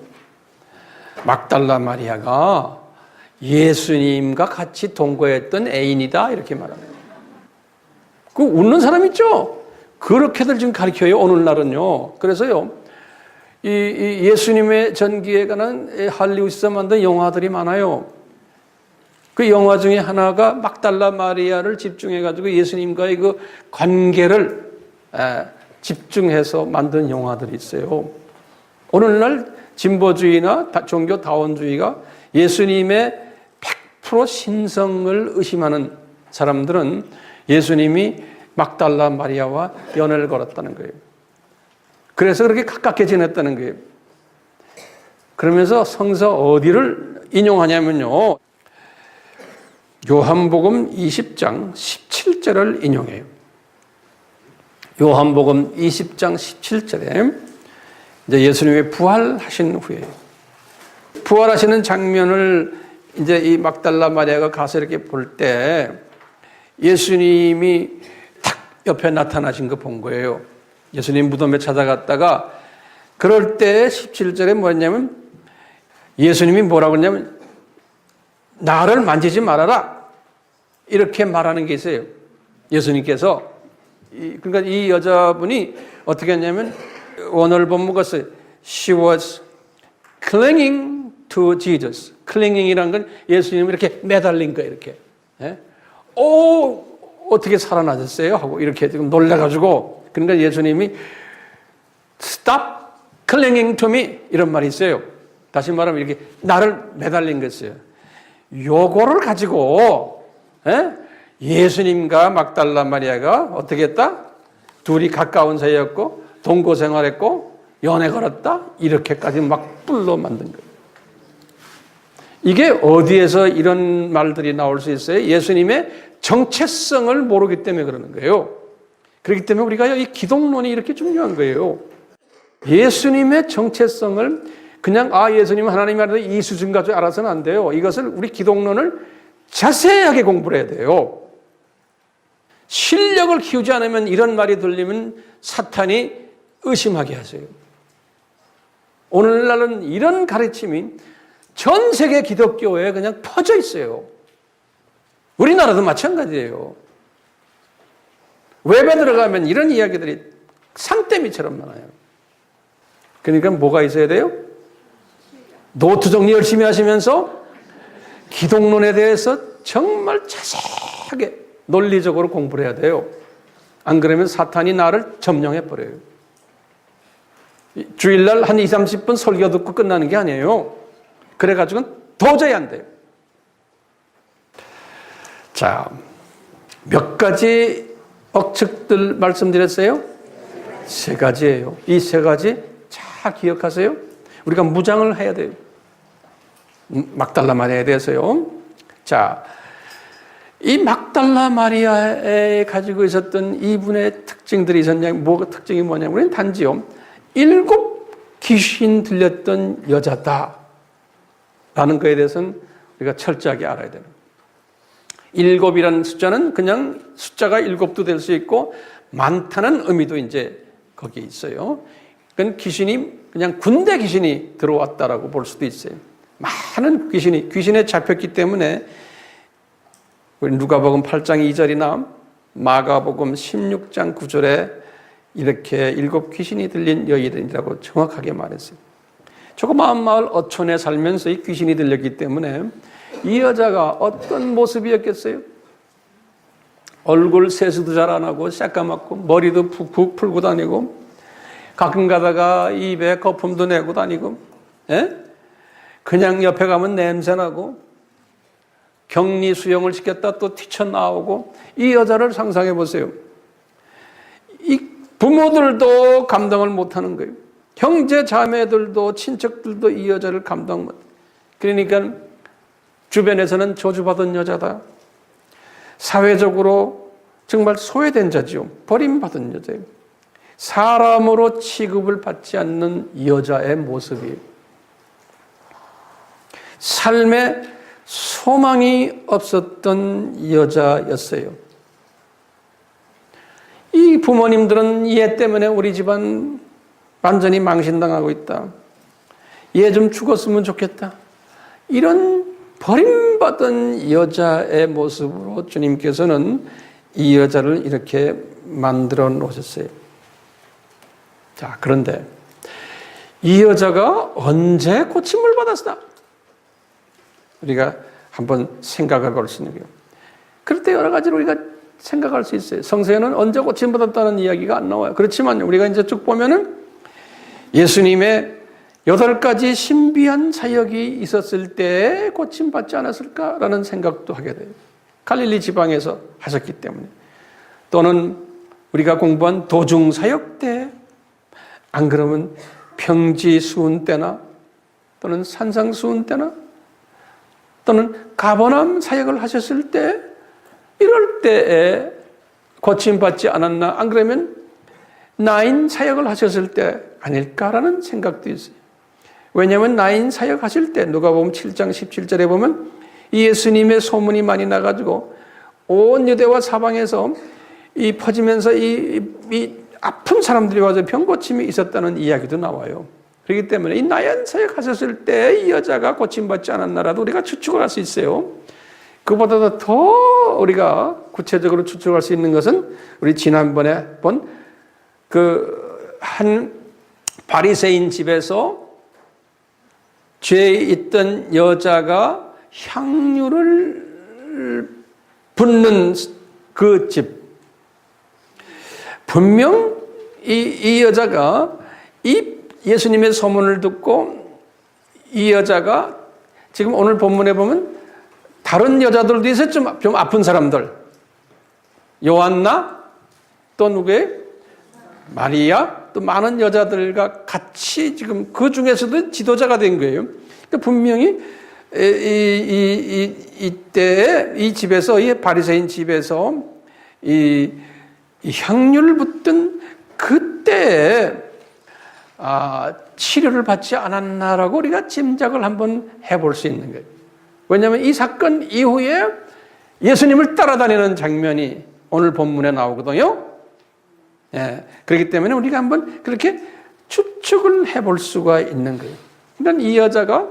막달라 마리아가 예수님과 같이 동거했던 애인이다 이렇게 말합니다. 그 웃는 사람 있죠? 그렇게들 지금 가르쳐요 오늘날은요. 그래서요 이 예수님의 전기에 관한 할리우드에서 만든 영화들이 많아요. 그 영화 중에 하나가 막달라 마리아를 집중해가지고 예수님과의 그 관계를 집중해서 만든 영화들이 있어요. 오늘날 진보주의나 종교 다원주의가 예수님의 100% 신성을 의심하는 사람들은 예수님이 막달라 마리아와 연애를 걸었다는 거예요. 그래서 그렇게 가깝게 지냈다는 거예요. 그러면서 성서 어디를 인용하냐면요. 요한복음 20장 17절을 인용해요. 요한복음 20장 17절에 이제 예수님이 부활하신 후에 부활하시는 장면을 이제 이 막달라 마리아가 가서 이렇게 볼 때 예수님이 탁 옆에 나타나신 거 본 거예요. 예수님 무덤에 찾아갔다가 그럴 때 17절에 뭐였냐면 예수님이 뭐라고 했냐면 나를 만지지 말아라 이렇게 말하는 게 있어요. 예수님께서 그러니까 이 여자분이 어떻게 했냐면 원어를 보면 그것을 She was clinging to Jesus. clinging이란 건 예수님이 이렇게 매달린 거예요. 이렇게. 어떻게 살아나셨어요? 하고 이렇게 지금 놀라가지고 그러니까 예수님이 Stop clinging to me 이런 말이 있어요. 다시 말하면 이렇게 나를 매달린 거였어요. 요거를 가지고 예수님과 막달라 마리아가 어떻게 했다? 둘이 가까운 사이였고 동거 생활했고 연애 걸었다? 이렇게까지 막 뿔로 만든 거예요. 이게 어디에서 이런 말들이 나올 수 있어요? 예수님의 정체성을 모르기 때문에 그러는 거예요. 그렇기 때문에 우리가 이 기독론이 이렇게 중요한 거예요. 예수님의 정체성을 그냥 예수님은 하나님이라도 이 수준 가지고 알아서는 안 돼요. 이것을 우리 기독론을 자세하게 공부를 해야 돼요. 실력을 키우지 않으면 이런 말이 들리면 사탄이 의심하게 하세요. 오늘날은 이런 가르침이 전 세계 기독교에 그냥 퍼져 있어요. 우리나라도 마찬가지예요. 웹에 들어가면 이런 이야기들이 산더미처럼 많아요. 그러니까 뭐가 있어야 돼요? 노트 정리 열심히 하시면서 기독론에 대해서 정말 자세하게 논리적으로 공부를 해야 돼요. 안 그러면 사탄이 나를 점령해 버려요. 주일날 한 20, 30분 설교 듣고 끝나는 게 아니에요. 그래가지고는 도저히 안 돼요. 자, 몇 가지 억측들 말씀드렸어요? 3가지예요. 이 3가지 잘 기억하세요. 우리가 무장을 해야 돼요. 막달라 마리아에 대해서요. 자, 이 막달라 마리아에 가지고 있었던 이분의 특징들이 있었냐, 특징이 뭐냐면, 우리는 단지요, 7 귀신 들렸던 여자다 라는 거에 대해서는 우리가 철저하게 알아야 돼요. 7이라는 숫자는 그냥 숫자가 7도 될 수 있고 많다는 의미도 이제 거기에 있어요. 그건 귀신이 그냥 군대 귀신이 들어왔다라고 볼 수도 있어요. 많은 귀신에 잡혔기 때문에 우리 누가복음 8장 2절이나 마가복음 16장 9절에 이렇게 7 귀신이 들린 여인이라고 정확하게 말했어요. 조그마한 마을 어촌에 살면서 이 귀신이 들렸기 때문에 이 여자가 어떤 모습이었겠어요? 얼굴 세수도 잘 안 하고 새까맣고 머리도 푹푹 풀고 다니고 가끔 가다가 입에 거품도 내고 다니고, 그냥 옆에 가면 냄새나고 격리 수용을 시켰다 또 튀쳐나오고, 이 여자를 상상해 보세요. 이 부모들도 감당을 못하는 거예요. 형제 자매들도 친척들도 이 여자를 감당 못. 그러니까 주변에서는 저주받은 여자다, 사회적으로 정말 소외된 자지요, 버림받은 여자예요. 사람으로 취급을 받지 않는 여자의 모습이에요. 삶에 소망이 없었던 여자였어요. 이 부모님들은 얘 때문에 우리 집안 완전히 망신당하고 있다, 얘 좀 죽었으면 좋겠다, 이런 버림받은 여자의 모습으로 주님께서는 이 여자를 이렇게 만들어 놓으셨어요. 자, 그런데 이 여자가 언제 고침을 받았다? 우리가 한번 생각해 볼 수 있는 거예요. 그럴 때 여러 가지로 우리가 생각할 수 있어요. 성서에는 언제 고침 받았다는 이야기가 안 나와요. 그렇지만 우리가 이제 쭉 보면은 예수님의 8가지 신비한 사역이 있었을 때 고침받지 않았을까라는 생각도 하게 돼요. 갈릴리 지방에서 하셨기 때문에. 또는 우리가 공부한 도중 사역 때, 안 그러면 평지 수훈 때나 또는 산상 수훈 때나 또는 가버나움 사역을 하셨을 때, 이럴 때에 고침받지 않았나, 안 그러면 나인 사역을 하셨을 때 아닐까라는 생각도 있어요. 왜냐하면 나인 사역 하실 때 누가복음 7장 17절에 보면 예수님의 소문이 많이 나가지고 온 유대와 사방에서 이 퍼지면서 이 아픈 사람들이 와서 병고침이 있었다는 이야기도 나와요. 그렇기 때문에 이 나인 사역 하셨을 때 이 여자가 고침받지 않았나라도 우리가 추측을 할 수 있어요. 그보다도 더 우리가 구체적으로 추측할 수 있는 것은 우리 지난번에 본 한 바리새인 집에서 죄에 있던 여자가 향유를 붓는 그 집. 분명 이 여자가 이 예수님의 소문을 듣고 이 여자가 지금 오늘 본문에 보면 다른 여자들도 있어요. 좀 아픈 사람들. 요한나, 또 누구예요? 마리아, 또 많은 여자들과 같이 지금 그 중에서도 지도자가 된 거예요. 그러니까 분명히 이때 이 집에서, 이 바리새인 집에서 이 향유를 붓던 그때에 치료를 받지 않았나라고 우리가 짐작을 한번 해볼 수 있는 거예요. 왜냐하면 이 사건 이후에 예수님을 따라다니는 장면이 오늘 본문에 나오거든요. 예, 그렇기 때문에 우리가 한번 그렇게 추측을 해볼 수가 있는 거예요. 그러니까 이 여자가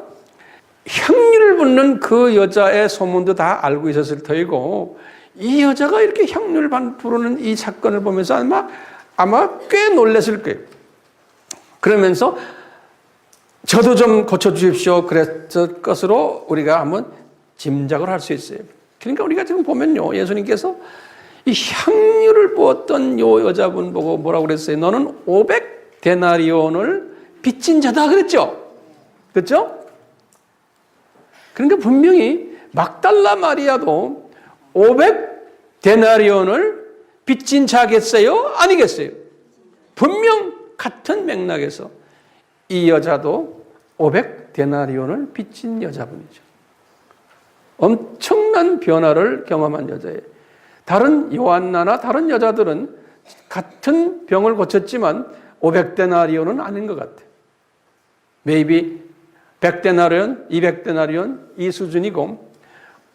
향유를 붓는 그 여자의 소문도 다 알고 있었을 터이고, 이 여자가 이렇게 향유를 부르는 이 사건을 보면서 아마 꽤 놀랐을 거예요. 그러면서 저도 좀 고쳐주십시오 그랬을 것으로 우리가 한번 짐작을 할 수 있어요. 그러니까 우리가 지금 보면요, 예수님께서 이 향유를 부었던 요 여자분 보고 뭐라고 그랬어요? 너는 500데나리온을 빚진 자다 그랬죠? 그렇죠? 그러니까 분명히 막달라 마리아도 500데나리온을 빚진 자겠어요? 아니겠어요? 분명 같은 맥락에서 이 여자도 500데나리온을 빚진 여자분이죠. 엄청난 변화를 경험한 여자예요. 다른 요한나나 다른 여자들은 같은 병을 고쳤지만 500데나리온은 아닌 것 같아요. maybe 100데나리온, 200데나리온 이 수준이고,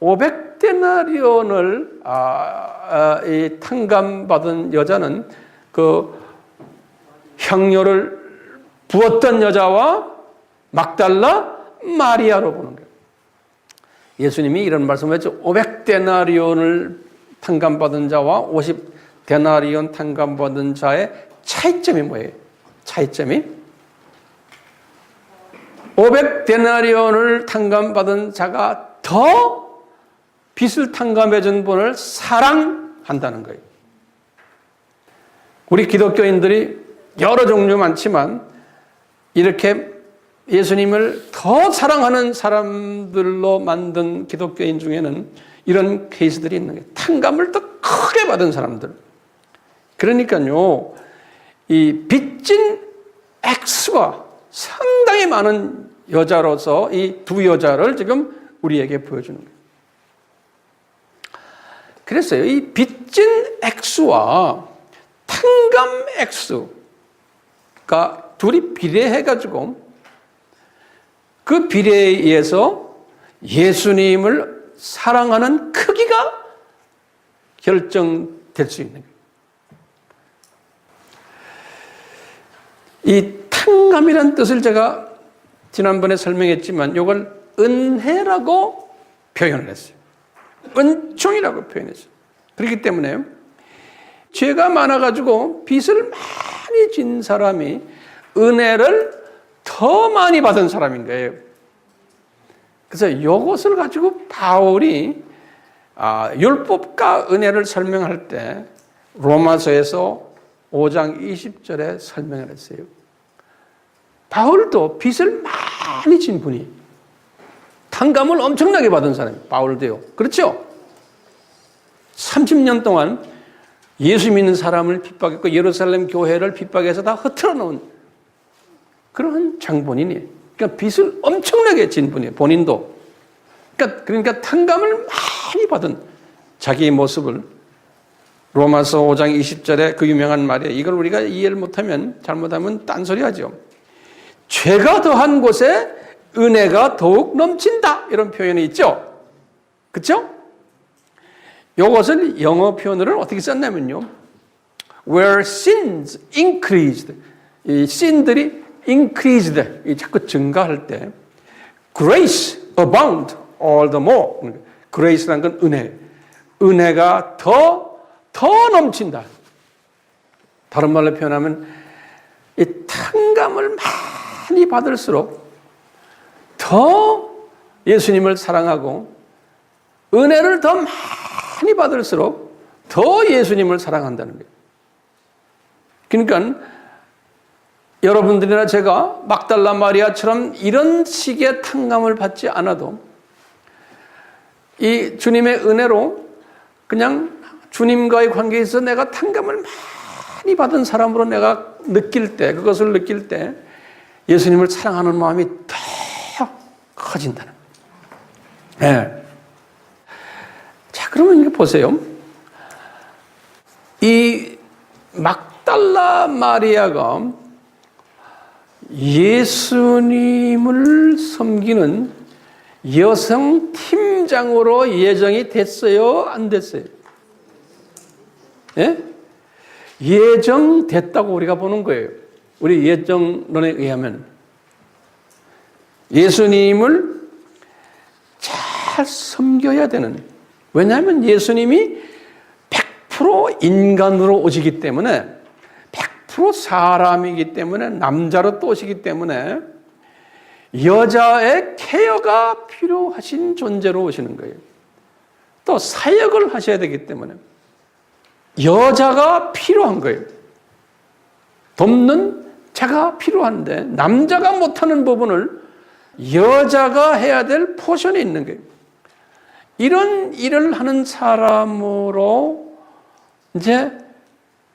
500데나리온을 이 탕감받은 여자는 그 향료를 부었던 여자와 막달라 마리아로 보는 거예요. 예수님이 이런 말씀을 했죠. 500데나리온을 탕감받은 자와 50데나리온 탕감받은 자의 차이점이 뭐예요? 차이점이 500데나리온을 탕감받은 자가 더 빚을 탕감해 준 분을 사랑한다는 거예요. 우리 기독교인들이 여러 종류 많지만 이렇게 예수님을 더 사랑하는 사람들로 만든 기독교인 중에는 이런 케이스들이 있는 거예요. 탕감을 더 크게 받은 사람들. 그러니까요, 이 빚진 X가 상당히 많은 여자로서 이 두 여자를 지금 우리에게 보여주는 거예요. 그랬어요. 이 빚진 X와 탕감 X가 둘이 비례해가지고 그 비례에 의해서 예수님을 사랑하는 크기가 결정될 수 있는 거예요. 이 탕감이라는 뜻을 제가 지난번에 설명했지만 이걸 은혜라고 표현을 했어요. 은총이라고 표현했어요. 그렇기 때문에 죄가 많아가지고 빚을 많이 진 사람이 은혜를 더 많이 받은 사람인 거예요. 그래서 이것을 가지고 바울이 율법과 은혜를 설명할 때 로마서에서 5장 20절에 설명을 했어요. 바울도 빚을 많이 진 분이, 탕감을 엄청나게 받은 사람이 바울도요. 그렇죠? 30년 동안 예수 믿는 사람을 핍박했고 예루살렘 교회를 핍박해서 다 흐트러 놓은 그런 장본인이에요. 그러니까 빚을 엄청나게 진 분이에요. 본인도. 그러니까 탕감을 많이 받은 자기의 모습을 로마서 5장 20절에 그 유명한 말이에요. 이걸 우리가 이해를 못하면, 잘못하면 딴소리하죠. 죄가 더한 곳에 은혜가 더욱 넘친다, 이런 표현이 있죠. 그렇죠? 이것을 영어 표현으로 어떻게 썼냐면요, where sins increased, 이 sin들이 increased, 이 자꾸 증가할 때 grace abound all the more. grace라는 건 은혜, 은혜가 더 넘친다. 다른 말로 표현하면 이 탕감을 많이 받을수록 더 예수님을 사랑하고 은혜를 더 많이 받을수록 더 예수님을 사랑한다는 거예요. 그러니까 여러분들이나 제가 막달라 마리아처럼 이런 식의 탕감을 받지 않아도 이 주님의 은혜로 그냥 주님과의 관계에서 내가 탕감을 많이 받은 사람으로 내가 느낄 때, 그것을 느낄 때 예수님을 사랑하는 마음이 더 커진다는. 네. 자, 그러면 이거 보세요. 이 막달라 마리아가 예수님을 섬기는 여성 팀장으로 예정이 됐어요? 안 됐어요? 예? 예정됐다고 우리가 보는 거예요. 우리 예정론에 의하면. 예수님을 잘 섬겨야 되는. 왜냐하면 예수님이 100% 인간으로 오시기 때문에 100% 사람이기 때문에 남자로 또 오시기 때문에 여자의 케어가 필요하신 존재로 오시는 거예요. 또 사역을 하셔야 되기 때문에 여자가 필요한 거예요. 돕는 자가 필요한데 남자가 못하는 부분을 여자가 해야 될 포션이 있는 거예요. 이런 일을 하는 사람으로 이제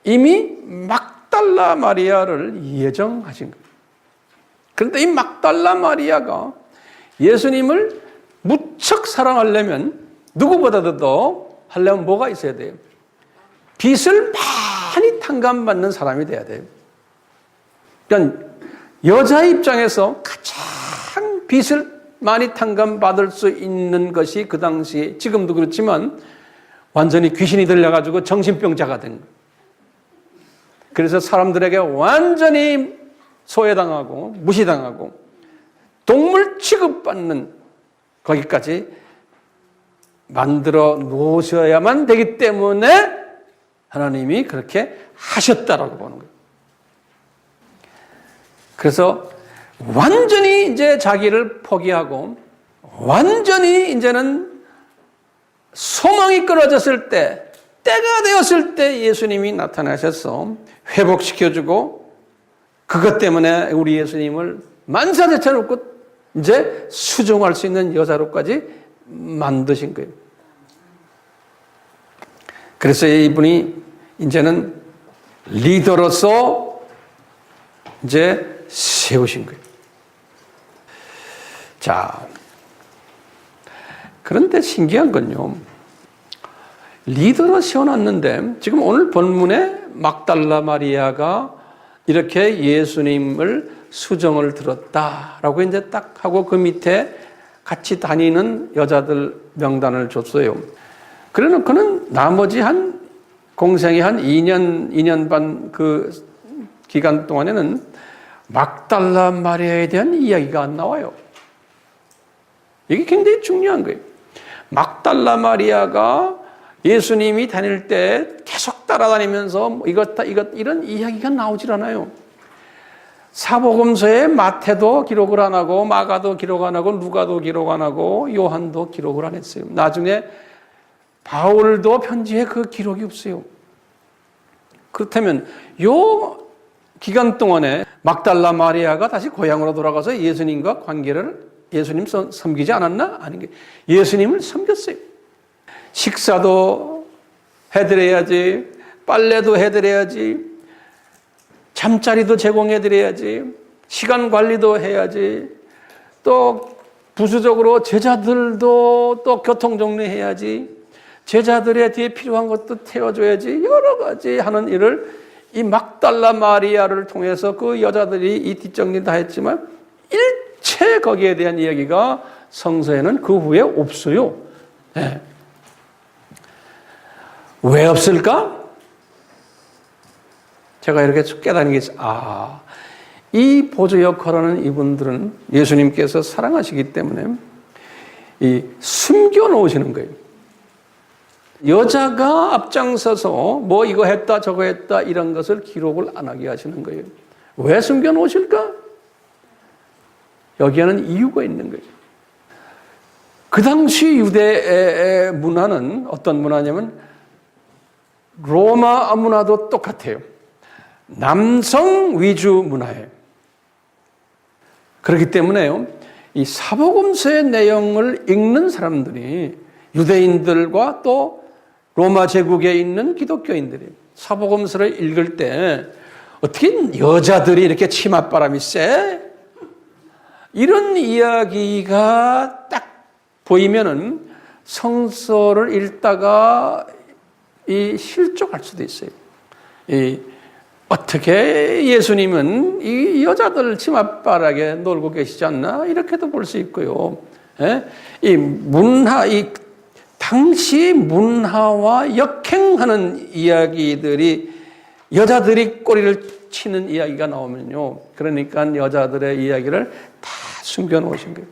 이미 막달라 마리아를 예정하신 거예요. 그런데 이 막달라 마리아가 예수님을 무척 사랑하려면 누구보다도 하려면 뭐가 있어야 돼요? 빚을 많이 탕감받는 사람이 돼야 돼요. 그러니까 여자 입장에서 가장 빚을 많이 탕감받을 수 있는 것이 그 당시에, 지금도 그렇지만 완전히 귀신이 들려가지고 정신병자가 된 거예요. 그래서 사람들에게 완전히 소외당하고 무시당하고 동물 취급받는 거기까지 만들어 놓으셔야만 되기 때문에 하나님이 그렇게 하셨다라고 보는 거예요. 그래서 완전히 이제 자기를 포기하고 완전히 이제는 소망이 끊어졌을 때, 때가 되었을 때 예수님이 나타나셔서 회복시켜주고 그것 때문에 우리 예수님을 만사대처롭고 이제 수종할 수 있는 여자로까지 만드신 거예요. 그래서 이분이 이제는 리더로서 이제 세우신 거예요. 자, 그런데 신기한 건요, 리더로 세워놨는데 지금 오늘 본문에 막달라 마리아가 이렇게 예수님을 수정을 들었다라고 이제 딱 하고 그 밑에 같이 다니는 여자들 명단을 줬어요. 그러나 그는 나머지 한 공생의 한 2년 반 그 기간 동안에는 막달라 마리아에 대한 이야기가 안 나와요. 이게 굉장히 중요한 거예요. 막달라 마리아가 예수님이 다닐 때 계속 따라다니면서 이런 이야기가 나오질 않아요. 사복음서에 마태도 기록을 안 하고 마가도 기록 안 하고 누가도 기록 안 하고 요한도 기록을 안 했어요. 나중에 바울도 편지에 그 기록이 없어요. 그렇다면 요 기간 동안에 막달라 마리아가 다시 고향으로 돌아가서 예수님과 관계를 예수님 섬기지 않았나? 아닌 게 예수님을 섬겼어요. 식사도 해드려야지, 빨래도 해드려야지, 잠자리도 제공해드려야지, 시간 관리도 해야지, 또 부수적으로 제자들도 또 교통 정리해야지, 제자들의 뒤에 필요한 것도 태워줘야지, 여러 가지 하는 일을 이 막달라 마리아를 통해서 그 여자들이 이 뒷정리 다 했지만 일체 거기에 대한 이야기가 성서에는 그 후에 없어요. 네. 왜 없을까? 제가 이렇게 깨닫는 게 있어요. 이 보조 역할하는 이분들은 예수님께서 사랑하시기 때문에 이 숨겨놓으시는 거예요. 여자가 앞장서서 뭐 이거 했다 저거 했다 이런 것을 기록을 안 하게 하시는 거예요. 왜 숨겨놓으실까? 여기에는 이유가 있는 거예요. 그 당시 유대의 문화는 어떤 문화냐면 로마 문화도 똑같아요. 남성 위주 문화예요. 그렇기 때문에요, 이 사복음서의 내용을 읽는 사람들이 유대인들과 또 로마 제국에 있는 기독교인들이 사복음서를 읽을 때 어떻게 여자들이 이렇게 치맛바람이 세? 이런 이야기가 딱 보이면은 성서를 읽다가 실족할 수도 있어요. 어떻게 예수님은 이 여자들 치맛바람에 놀고 계시지 않나? 이렇게도 볼 수 있고요. 이 문화, 당시 문화와 역행하는 이야기들이 여자들이 꼬리를 치는 이야기가 나오면요. 그러니까 여자들의 이야기를 다 숨겨놓으신 거예요.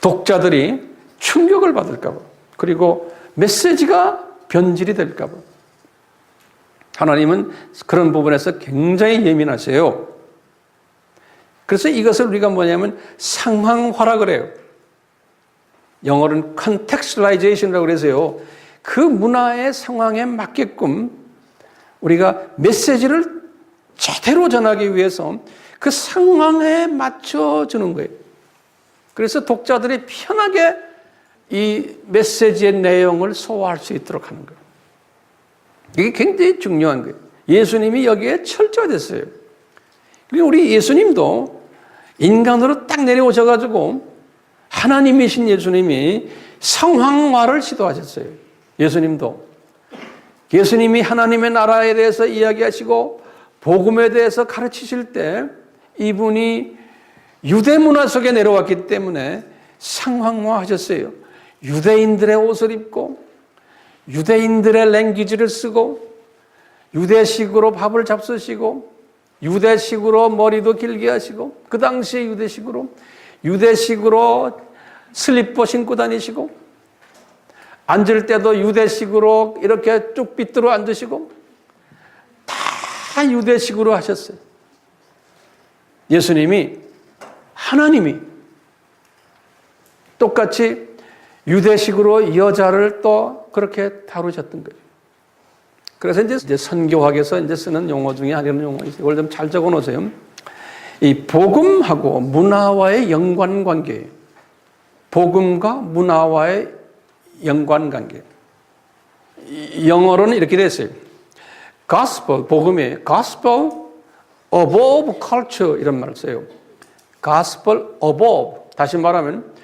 독자들이 충격을 받을까봐. 그리고 메시지가 변질이 될까봐. 하나님은 그런 부분에서 굉장히 예민하세요. 그래서 이것을 우리가 뭐냐면 상황화라 그래요. 영어로는 contextualization이라고 그래서요. 그 문화의 상황에 맞게끔 우리가 메시지를 제대로 전하기 위해서 그 상황에 맞춰주는 거예요. 그래서 독자들이 편하게 이 메시지의 내용을 소화할 수 있도록 하는 거예요. 이게 굉장히 중요한 거예요. 예수님이 여기에 철저했어요. 우리 예수님도 인간으로 딱 내려오셔가지고 하나님이신 예수님이 상황화를 시도하셨어요. 예수님이 하나님의 나라에 대해서 이야기하시고 복음에 대해서 가르치실 때 이분이 유대 문화 속에 내려왔기 때문에 상황화하셨어요. 유대인들의 옷을 입고 유대인들의 랭귀지를 쓰고 유대식으로 밥을 잡수시고 유대식으로 머리도 길게 하시고 그 당시에 유대식으로 슬리퍼 신고 다니시고 앉을 때도 유대식으로 이렇게 쭉 빗들어 앉으시고 다 유대식으로 하셨어요. 예수님이 하나님이 똑같이 유대식으로 여자를 또 그렇게 다루셨던 거예요. 그래서 이제 선교학에서 이제 쓰는 용어 중에 하나는 용어가 있어요. 이걸 좀 잘 적어 놓으세요. 이 복음하고 문화와의 연관관계. 복음과 문화와의 연관관계. 영어로는 이렇게 됐어요. gospel, 복음이 gospel above culture 이런 말을 써요. gospel above. 다시 말하면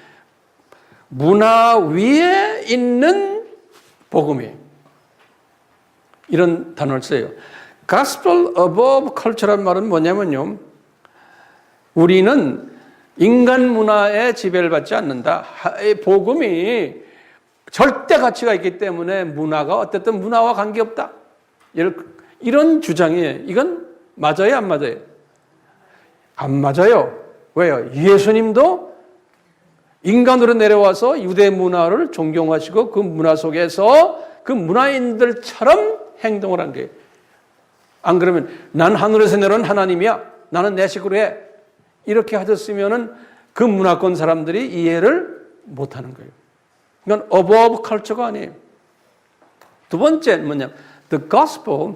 문화 위에 있는 복음이에요. 이런 단어를 써요. gospel above culture란 말은 뭐냐면요. 우리는 인간 문화에 지배를 받지 않는다. 복음이 절대 가치가 있기 때문에 문화가 어쨌든 문화와 관계없다. 이런 주장이에요. 이건 맞아요, 안 맞아요? 안 맞아요. 왜요? 예수님도 인간으로 내려와서 유대 문화를 존경하시고 그 문화 속에서 그 문화인들처럼 행동을 한 거예요. 안 그러면 난 하늘에서 내려온 하나님이야. 나는 내 식으로 해. 이렇게 하셨으면은 그 문화권 사람들이 이해를 못 하는 거예요. 이건 above culture가 아니에요. 두 번째는 뭐냐? The gospel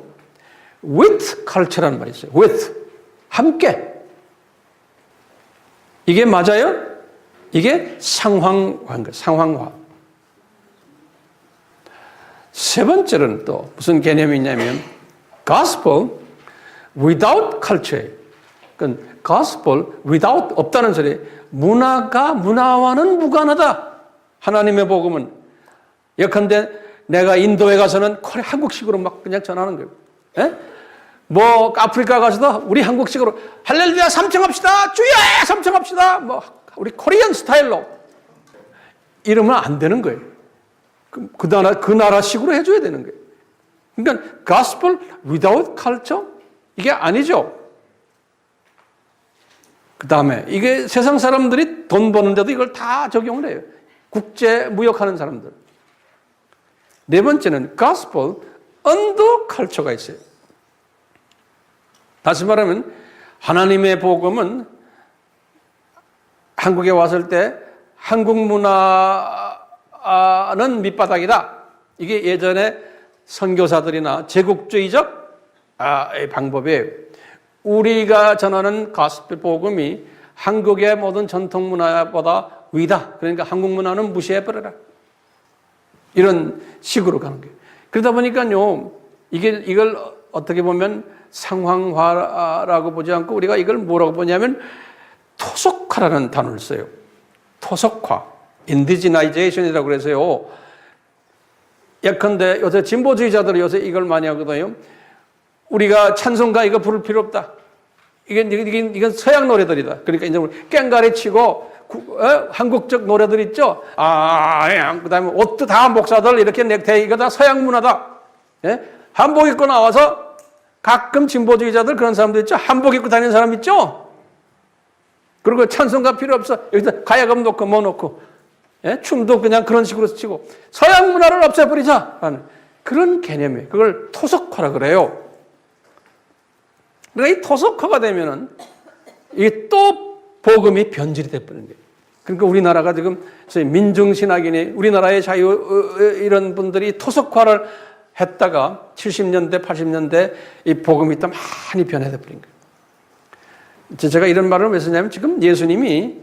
with culture라는 말이 있어요. with. 함께. 이게 맞아요? 이게 상황화인 거예요. 상황화. 세 번째는 또 무슨 개념이 있냐면 gospel without culture. 그러니까 gospel without 없다는 소리. 문화와는 무관하다. 하나님의 복음은. 예컨대 내가 인도에 가서는 한국식으로 막 그냥 전하는 거예요. 에? 뭐 아프리카 가서도 우리 한국식으로 할렐루야 삼청합시다. 주여 삼청합시다. 뭐 우리 코리안 스타일로 이러면 안 되는 거예요. 그 나라식으로 해줘야 되는 거예요. 그러니까 gospel without culture 이게 아니죠. 그 다음에 이게 세상 사람들이 돈 버는데도 이걸 다 적용을 해요. 국제 무역하는 사람들. 네 번째는 gospel under culture가 있어요. 다시 말하면 하나님의 복음은 한국에 왔을 때 한국 문화는 밑바닥이다. 이게 예전에 선교사들이나 제국주의적 방법이에요. 우리가 전하는 가스펠 복음이 한국의 모든 전통 문화보다 위다. 그러니까 한국 문화는 무시해버려라. 이런 식으로 가는 거예요. 그러다 보니까요, 이걸 어떻게 보면 상황화라고 보지 않고 우리가 이걸 뭐라고 보냐면 토속화라는 단어를 써요. 토속화, 인디지나이제이션이라고 그래서요. 예컨대 요새 진보주의자들이 요새 이걸 많이 하거든요. 우리가 찬송가 이거 부를 필요 없다. 이건 서양 노래들이다. 그러니까 이제 깽가리 치고 한국적 노래들 있죠. 그다음에 옷도 다 목사들 이렇게 넥타이 이거 다 서양 문화다. 예? 한복 입고 나와서 가끔 진보주의자들 그런 사람들 있죠. 한복 입고 다니는 사람 있죠. 그리고 찬송가 필요 없어. 여기다 가야금 놓고 뭐 놓고 예? 춤도 그냥 그런 식으로 치고 서양 문화를 없애버리자 라는 그런 개념이에요. 그걸 토속화라 그래요. 그러니까 이 토속화가 되면은 이게 또 복음이 변질이 돼버리는 거예요. 그러니까 우리나라가 지금 민중신학인이 우리나라의 자유 이런 분들이 토속화를 했다가 70년대, 80년대 이 복음이 또 많이 변해져 버린 거예요. 제가 이런 말을 왜 쓰냐면 지금 예수님이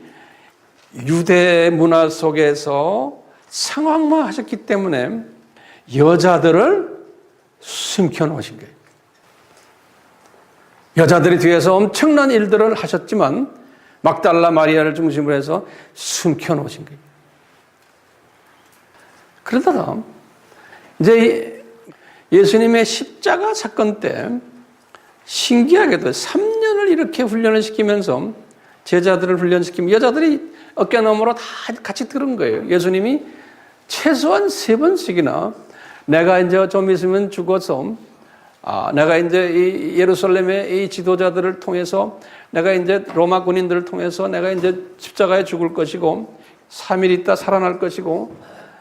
유대 문화 속에서 상황화 하셨기 때문에 여자들을 숨겨 놓으신 거예요. 여자들이 뒤에서 엄청난 일들을 하셨지만 막달라 마리아를 중심으로 해서 숨겨 놓으신 거예요. 그러다가 이제 예수님의 십자가 사건 때 신기하게도 3년을 이렇게 훈련을 시키면서 제자들을 훈련시키면 여자들이 어깨 너머로 다 같이 들은 거예요. 예수님이 최소한 3번씩이나 내가 이제 좀 있으면 죽어서 내가 이제 이 예루살렘의 이 지도자들을 통해서 내가 이제 로마 군인들을 통해서 내가 이제 십자가에 죽을 것이고 3일 있다 살아날 것이고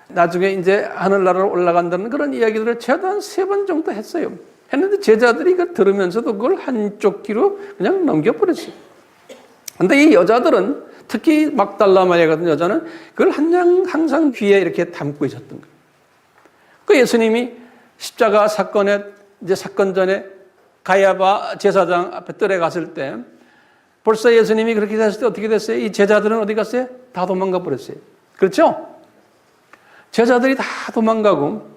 나중에 이제 하늘나라로 올라간다는 그런 이야기들을 최소한 3번 정도 했어요. 했는데 제자들이 이거 들으면서도 그걸 한쪽 귀로 그냥 넘겨버렸어요. 근데 이 여자들은 특히 막달라 마리아 같은 여자는 그걸 항상 귀에 이렇게 담고 있었던 거예요. 그 예수님이 십자가 사건에 이제 사건 전에 가야바 제사장 앞에 뜰에 갔을 때 벌써 예수님이 그렇게 됐을 때 어떻게 됐어요? 이 제자들은 어디 갔어요? 다 도망가 버렸어요. 그렇죠? 제자들이 다 도망가고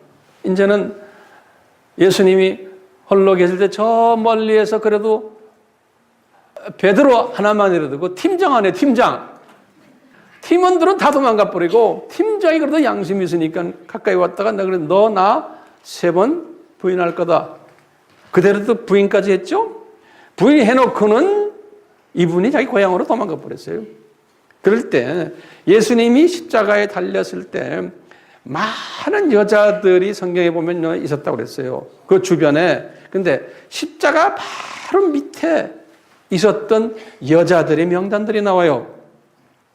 이제는 예수님이 홀로 계실 때 저 멀리에서 그래도 베드로 하나만이라도 그 팀장 안에 팀장 팀원들은 다 도망가 버리고 팀장이 그래도 양심이 있으니까 가까이 왔다가 내가 그래 너 나 3번 부인할 거다. 그대로 또 부인까지 했죠. 부인해놓고는 이분이 자기 고향으로 도망가 버렸어요. 그럴 때 예수님이 십자가에 달렸을 때 많은 여자들이 성경에 보면 있었다고 그랬어요. 그 주변에. 근데 십자가 바로 밑에 있었던 여자들의 명단들이 나와요.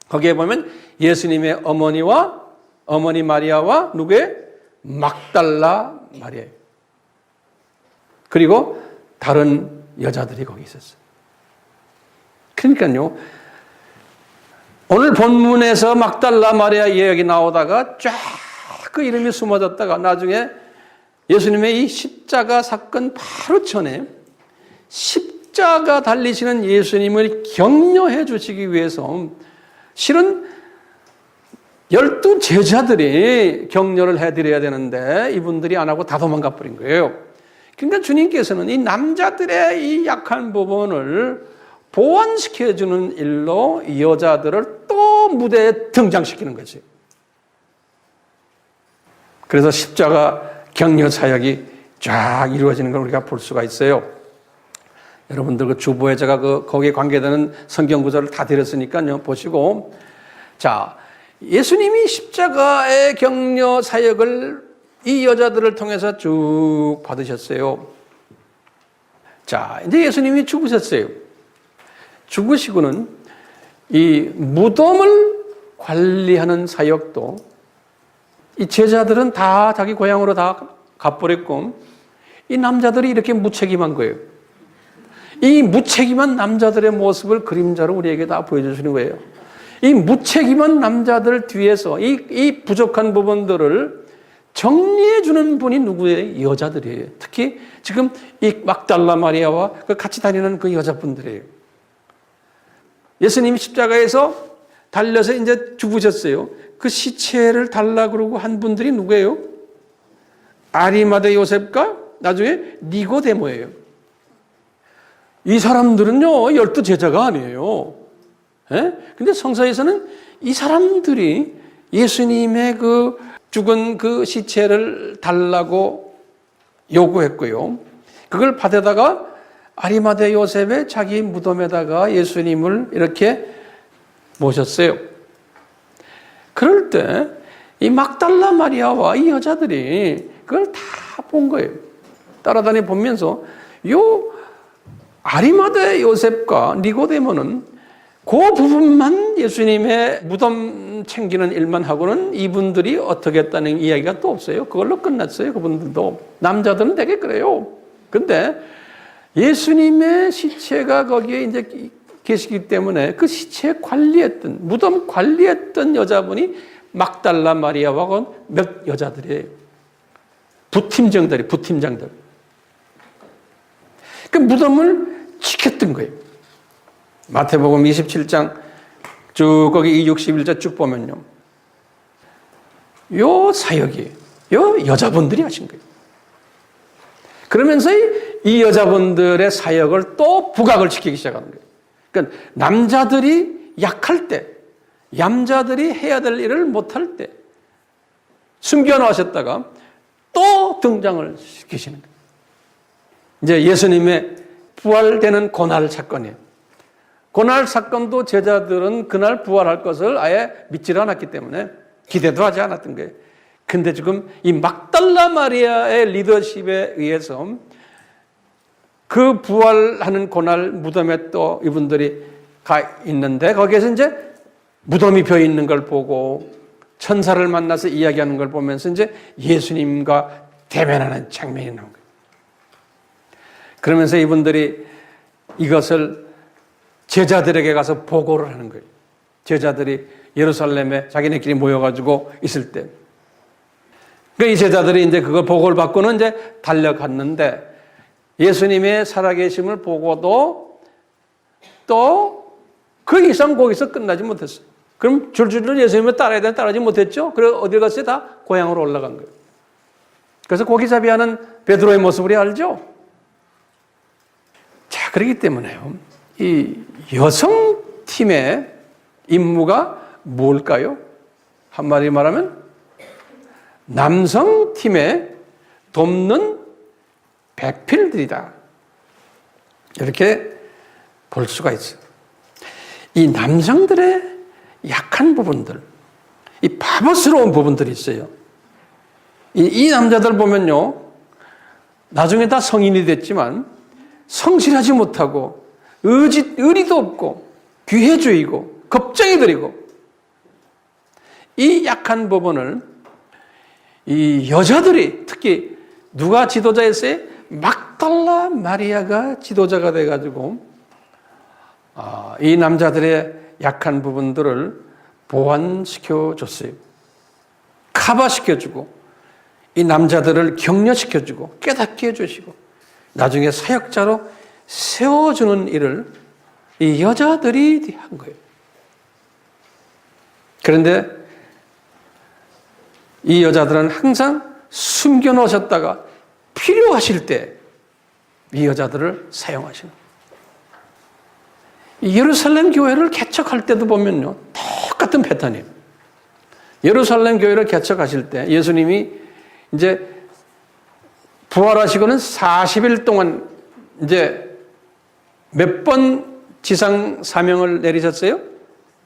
거기에 보면 예수님의 어머니 마리아와 누구의? 막달라 마리아예요. 그리고 다른 여자들이 거기 있었어요. 그러니까요. 오늘 본문에서 막달라 마리아 이야기 나오다가 쫙 그 이름이 숨어졌다가 나중에 예수님의 이 십자가 사건 바로 전에 십자가 달리시는 예수님을 격려해 주시기 위해서 실은 12 제자들이 격려를 해드려야 되는데 이분들이 안 하고 다 도망가 버린 거예요. 그러니까 주님께서는 이 남자들의 이 약한 부분을 보완시켜주는 일로 이 여자들을 또 무대에 등장시키는 거지. 그래서 십자가 격려 사역이 쫙 이루어지는 걸 우리가 볼 수가 있어요. 여러분들 그 주보에 제가 거기에 관계되는 성경 구절을 다 드렸으니까요. 보시고. 자, 예수님이 십자가의 격려 사역을 이 여자들을 통해서 쭉 받으셨어요. 자, 이제 예수님이 죽으셨어요. 죽으시고는 이 무덤을 관리하는 사역도 이 제자들은 다 자기 고향으로 다 가버렸고 이 남자들이 이렇게 무책임한 거예요. 이 무책임한 남자들의 모습을 그림자로 우리에게 다 보여주시는 거예요. 이 무책임한 남자들 뒤에서 이 부족한 부분들을 정리해주는 분이 누구예요? 여자들이에요. 특히 지금 이 막달라 마리아와 같이 다니는 그 여자분들이에요. 예수님이 십자가에서 달려서 이제 죽으셨어요. 그 시체를 달라 그러고 한 분들이 누구예요? 아리마대 요셉과 나중에 니고데모예요. 이 사람들은요, 12 제자가 아니에요. 예? 근데 성서에서는 이 사람들이 예수님의 그 죽은 그 시체를 달라고 요구했고요. 그걸 받아다가 아리마대 요셉의 자기 무덤에다가 예수님을 이렇게 모셨어요. 그럴 때 이 막달라 마리아와 이 여자들이 그걸 다 본 거예요. 따라다니 보면서 요 아리마대 요셉과 니고데모는 그 부분만 예수님의 무덤 챙기는 일만 하고는 이분들이 어떻게 했다는 이야기가 또 없어요. 그걸로 끝났어요. 그분들도. 남자들은 되게 그래요. 근데 예수님의 시체가 거기에 이제 계시기 때문에 그 시체 관리했던, 무덤 관리했던 여자분이 막달라 마리아와 몇 여자들이에요. 부팀장들. 그 무덤을 지켰던 거예요. 마태복음 27장 쭉 거기 61절 쭉 보면요. 요 사역이 요 여자분들이 하신 거예요. 그러면서 이 여자분들의 사역을 또 부각을 시키기 시작하는 거예요. 그러니까 남자들이 약할 때, 남자들이 해야 될 일을 못할 때 숨겨놓으셨다가 또 등장을 시키시는 거예요. 이제 예수님의 부활되는 고날 사건이에요. 고날 사건도 제자들은 그날 부활할 것을 아예 믿지 않았기 때문에 기대도 하지 않았던 거예요. 근데 지금 이 막달라 마리아의 리더십에 의해서 그 부활하는 고날 무덤에 또 이분들이 가 있는데 거기에서 이제 무덤이 비어 있는 걸 보고 천사를 만나서 이야기하는 걸 보면서 이제 예수님과 대면하는 장면이 나온 거예요. 그러면서 이분들이 이것을 제자들에게 가서 보고를 하는 거예요. 제자들이 예루살렘에 자기네끼리 모여가지고 있을 때. 그러니까 이 제자들이 이제 그걸 보고를 받고는 이제 달려갔는데 예수님의 살아계심을 보고도 또 그 이상 거기서 끝나지 못했어요. 그럼 줄줄줄 예수님을 따라야 되는데 따라하지 못했죠. 그래서 어디 갔어요? 다 고향으로 올라간 거예요. 그래서 고기잡이하는 베드로의 모습을 알죠? 자, 그렇기 때문에요. 이 여성팀의 임무가 뭘까요? 한마디로 말하면 남성팀의 돕는 백필들이다. 이렇게 볼 수가 있어요. 이 남성들의 약한 부분들, 이 바보스러운 부분들이 있어요. 이 남자들 보면요. 나중에 다 성인이 됐지만 성실하지 못하고 의리도 없고 귀해주의고 겁쟁이 들이고 이 약한 부분을 이 여자들이 특히 누가 지도자였어요? 막달라 마리아가 지도자가 돼가지고 이 남자들의 약한 부분들을 보완시켜 줬어요. 커버시켜주고 이 남자들을 격려시켜주고 깨닫게 해주시고 나중에 사역자로 세워주는 일을 이 여자들이 한 거예요. 그런데 이 여자들은 항상 숨겨놓으셨다가 필요하실 때 이 여자들을 사용하시는 거예요. 예루살렘 교회를 개척할 때도 보면요. 똑같은 패턴이에요. 예루살렘 교회를 개척하실 때 예수님이 이제 부활하시고는 40일 동안 이제 몇 번 지상 사명을 내리셨어요?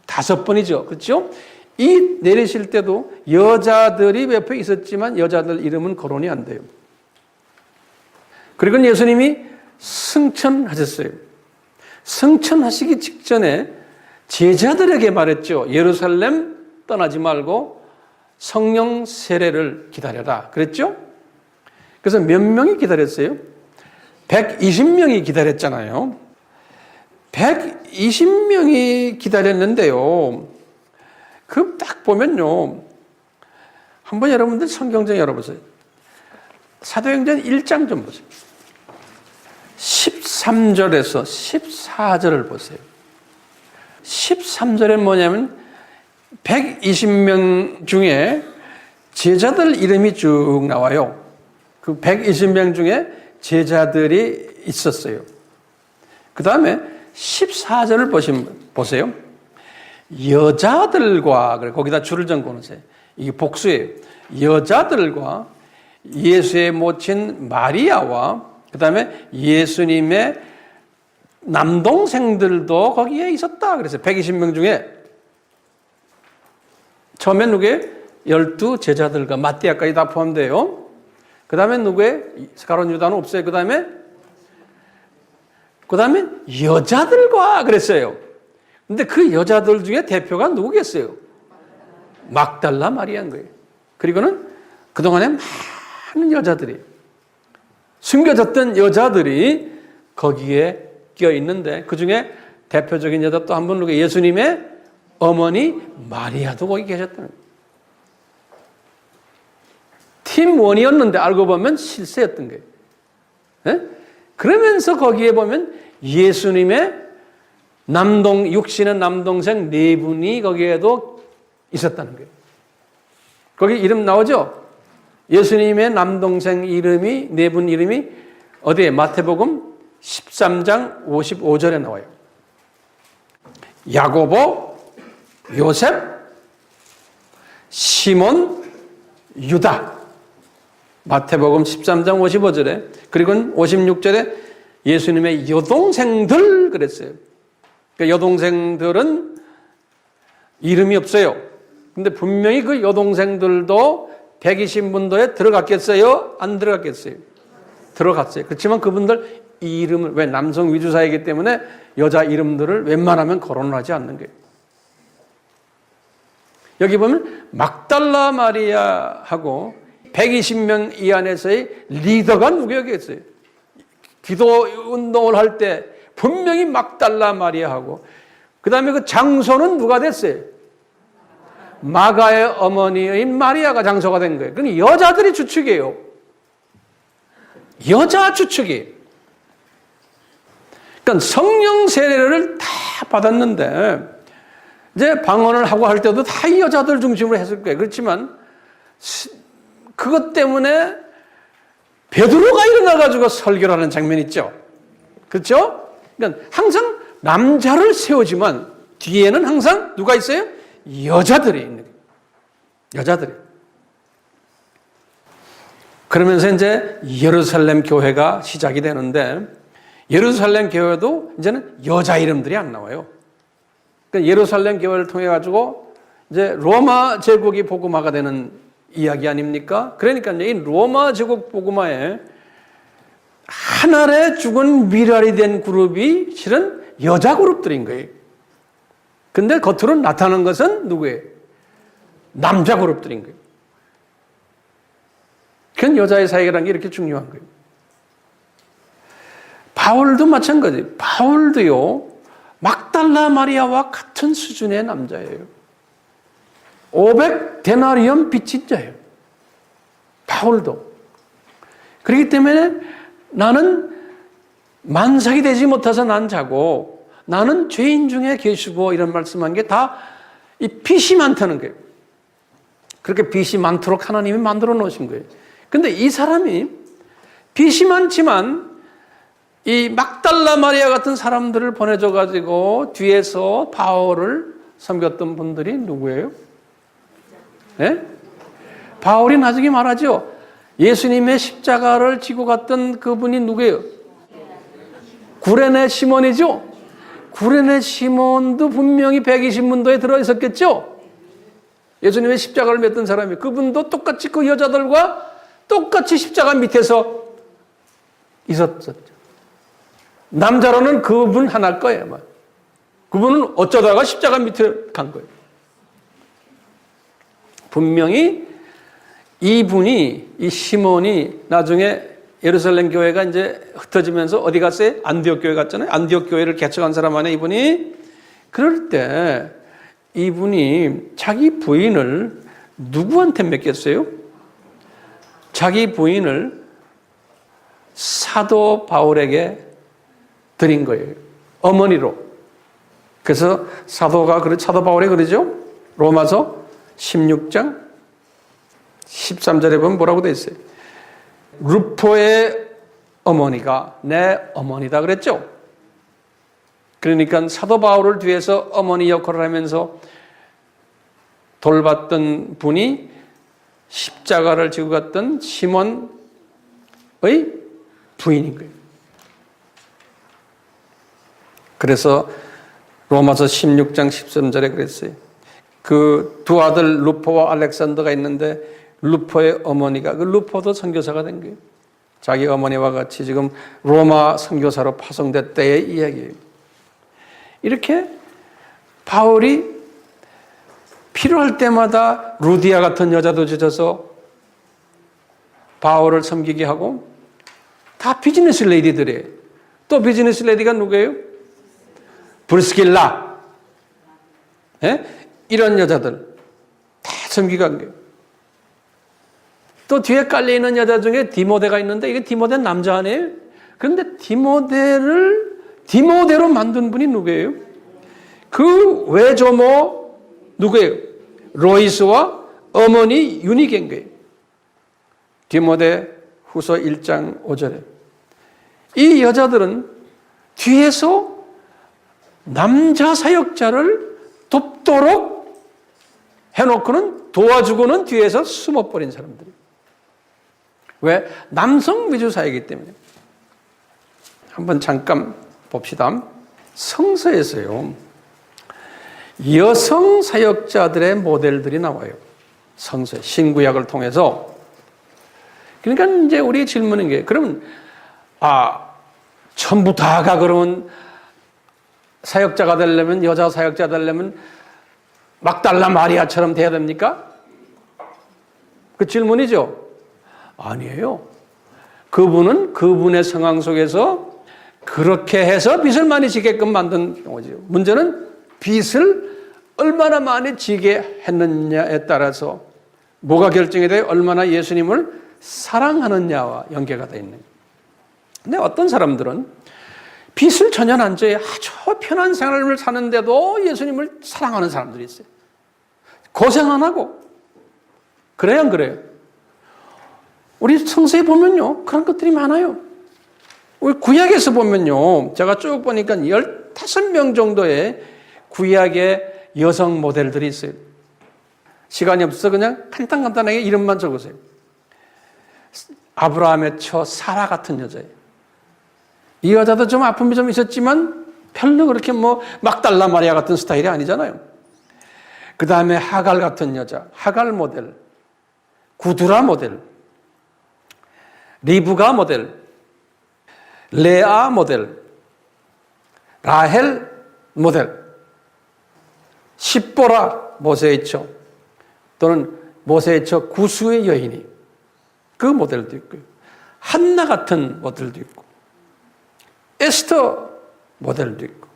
5번이죠. 그렇죠? 이 내리실 때도 여자들이 옆에 있었지만 여자들 이름은 거론이 안 돼요. 그리고 예수님이 승천하셨어요. 승천하시기 직전에 제자들에게 말했죠. 예루살렘 떠나지 말고 성령 세례를 기다려라. 그랬죠? 그래서 몇 명이 기다렸어요? 120명이 기다렸잖아요. 120명이 기다렸는데요. 그 딱 보면요. 한번 여러분들 성경 좀 열어보세요. 사도행전 1장 좀 보세요. 13절에서 14절을 보세요. 13절에 뭐냐면 120명 중에 제자들 이름이 쭉 나와요. 그 120명 중에 제자들이 있었어요. 그 다음에 14절을 보세요. 여자들과, 거기다 줄을 정고 놓으세요. 이게 복수예요. 여자들과 예수의 모친 마리아와 그 다음에 예수님의 남동생들도 거기에 있었다. 그래서 120명 중에 처음엔 누구예요? 12 제자들과 마띠아까지 다 포함돼요. 그 다음에 누구예요? 스가랴 유다는 없어요. 그 다음에 여자들과 그랬어요. 근데 그 여자들 중에 대표가 누구겠어요? 막달라 마리아인 거예요. 그리고는 그동안에 많은 여자들이, 숨겨졌던 여자들이 거기에 끼어 있는데 그 중에 대표적인 여자 또 한 분 누구예요? 예수님의 어머니 마리아도 거기 계셨다는 거예요. 팀원이었는데 알고 보면 실세였던 거예요. 네? 그러면서 거기에 보면 예수님의 육신의 남동생 네 분이 거기에도 있었다는 거예요. 거기 이름 나오죠? 예수님의 남동생 이름이, 네 분 이름이 어디에? 마태복음 13장 55절에 나와요. 야고보, 요셉, 시몬, 유다. 마태복음 13장 55절에, 그리고 56절에 예수님의 여동생들 그랬어요. 그러니까 여동생들은 이름이 없어요. 근데 분명히 그 여동생들도 120문도에 들어갔겠어요? 안 들어갔겠어요? 들어갔어요. 그렇지만 그분들 이름을, 왜 남성 위주사이기 때문에 여자 이름들을 웬만하면 거론을 하지 않는 거예요. 여기 보면 막달라 마리아하고 120명 이 안에서의 리더가 누구였겠어요? 기도 운동을 할 때 분명히 막달라 마리아하고 그 다음에 그 장소는 누가 됐어요? 마가의 어머니인 마리아가 장소가 된 거예요. 그러니까 여자들이 주축이에요. 여자 주축이에요. 그러니까 성령 세례를 다 받았는데 이제 방언을 하고 할 때도 다 이 여자들 중심으로 했을 거예요. 그렇지만 그것 때문에 베드로가 일어나가지고 설교를 하는 장면이 있죠. 그렇죠? 그러니까 항상 남자를 세우지만 뒤에는 항상 누가 있어요? 여자들이 있는 거예요. 여자들이. 그러면서 이제 예루살렘 교회가 시작이 되는데 예루살렘 교회도 이제는 여자 이름들이 안 나와요. 그러니까 예루살렘 교회를 통해 가지고 이제 로마 제국이 복음화가 되는 이야기 아닙니까? 그러니까 이 로마 제국 복음화에 하늘에 죽은 미랄이 된 그룹이 실은 여자 그룹들인 거예요. 근데 겉으로 나타난 것은 누구예요? 남자 그룹들인 거예요. 그건 여자의 사역이라는 게 이렇게 중요한 거예요. 바울도 마찬가지예요. 바울도요, 막달라 마리아와 같은 수준의 남자예요. 500데나리온 빚진 자예요. 바울도. 그렇기 때문에 나는 만삭이 되지 못해서 난 자고 나는 죄인 중에 계시고 이런 말씀한 게 다 이 빚이 많다는 거예요. 그렇게 빚이 많도록 하나님이 만들어 놓으신 거예요. 근데 이 사람이 빚이 많지만 이 막달라 마리아 같은 사람들을 보내줘 가지고 뒤에서 바울을 섬겼던 분들이 누구예요? 네? 바울이 나중에 말하죠. 예수님의 십자가를 지고 갔던 그분이 누구예요? 구레네 시몬이죠. 구레네 시몬도 분명히 120문도에 들어있었겠죠. 예수님의 십자가를 맸던 사람이, 그분도 똑같이 그 여자들과 똑같이 십자가 밑에서 있었죠. 남자로는 그분 하나일 거예요. 아마. 그분은 어쩌다가 십자가 밑에 간 거예요. 분명히 이분이, 이 시몬이 나중에 예루살렘 교회가 이제 흩어지면서 어디 갔어요? 안디옥 교회 갔잖아요. 안디옥 교회를 개척한 사람 안에 이분이, 그럴 때 이분이 자기 부인을 누구한테 맡겼어요? 자기 부인을 사도 바울에게 드린 거예요. 어머니로. 그래서 사도 바울이 그러죠? 로마서 16장 13절에 보면 뭐라고 돼 있어요? 루포의 어머니가 내 어머니다 그랬죠? 그러니까 사도 바울을 뒤에서 어머니 역할을 하면서 돌봤던 분이 십자가를 지고 갔던 시몬의 부인인 거예요. 그래서 로마서 16장 13절에 그랬어요. 그 두 아들 루포와 알렉산더가 있는데 루포의 어머니가, 그 루포도 선교사가 된 거예요. 자기 어머니와 같이 지금 로마 선교사로 파송됐다의 이야기예요. 이렇게 바울이 필요할 때마다 루디아 같은 여자도 주셔서 바울을 섬기게 하고, 다 비즈니스 레이디들이에요. 또 비즈니스 레이디가 누구예요? 브리스길라. 예? 이런 여자들 다 섬기게 한 거예요. 또 뒤에 깔려있는 여자 중에 디모데가 있는데, 이게 디모데는 남자 아니에요? 그런데 디모데로 만든 분이 누구예요? 그 외조모 누구예요? 로이스와 어머니 유니게인 거예요. 디모데 후서 1장 5절에. 이 여자들은 뒤에서 남자 사역자를 돕도록 해놓고는 도와주고는 뒤에서 숨어버린 사람들이에요. 왜? 남성 위주 사역이기 때문에. 한번 잠깐 봅시다. 성서에서요, 여성 사역자들의 모델들이 나와요. 성서에, 신구약을 통해서. 그러니까 이제 우리 질문인 게, 그러면, 전부 다가 그러면 사역자가 되려면, 여자 사역자 되려면 막달라 마리아처럼 돼야 됩니까? 그 질문이죠. 아니에요. 그분은 그분의 상황 속에서 그렇게 해서 빚을 많이 지게끔 만든 경우죠. 문제는 빚을 얼마나 많이 지게 했느냐에 따라서 뭐가 결정이 돼요? 얼마나 예수님을 사랑하느냐와 연계가 되어 있는 거예요. 근데 어떤 사람들은 빚을 전혀 안 져요. 아주 편한 생활을 사는데도 예수님을 사랑하는 사람들이 있어요. 고생 안 하고. 그래요, 안 그래요? 우리 성서에 보면요, 그런 것들이 많아요. 우리 구약에서 보면요, 제가 쭉 보니까 15명 정도의 구약의 여성 모델들이 있어요. 시간이 없어서 그냥 간단하게 이름만 적으세요. 아브라함의 처 사라 같은 여자예요. 이 여자도 좀 아픔이 좀 있었지만 별로 그렇게 막달라 마리아 같은 스타일이 아니잖아요. 그 다음에 하갈 같은 여자, 하갈 모델, 구두라 모델, 리브가 모델, 레아 모델, 라헬 모델, 십보라 모세의 처, 또는 모세의 처 구수의 여인이 그 모델도 있고요. 한나 같은 모델도 있고, 에스터 모델도 있고,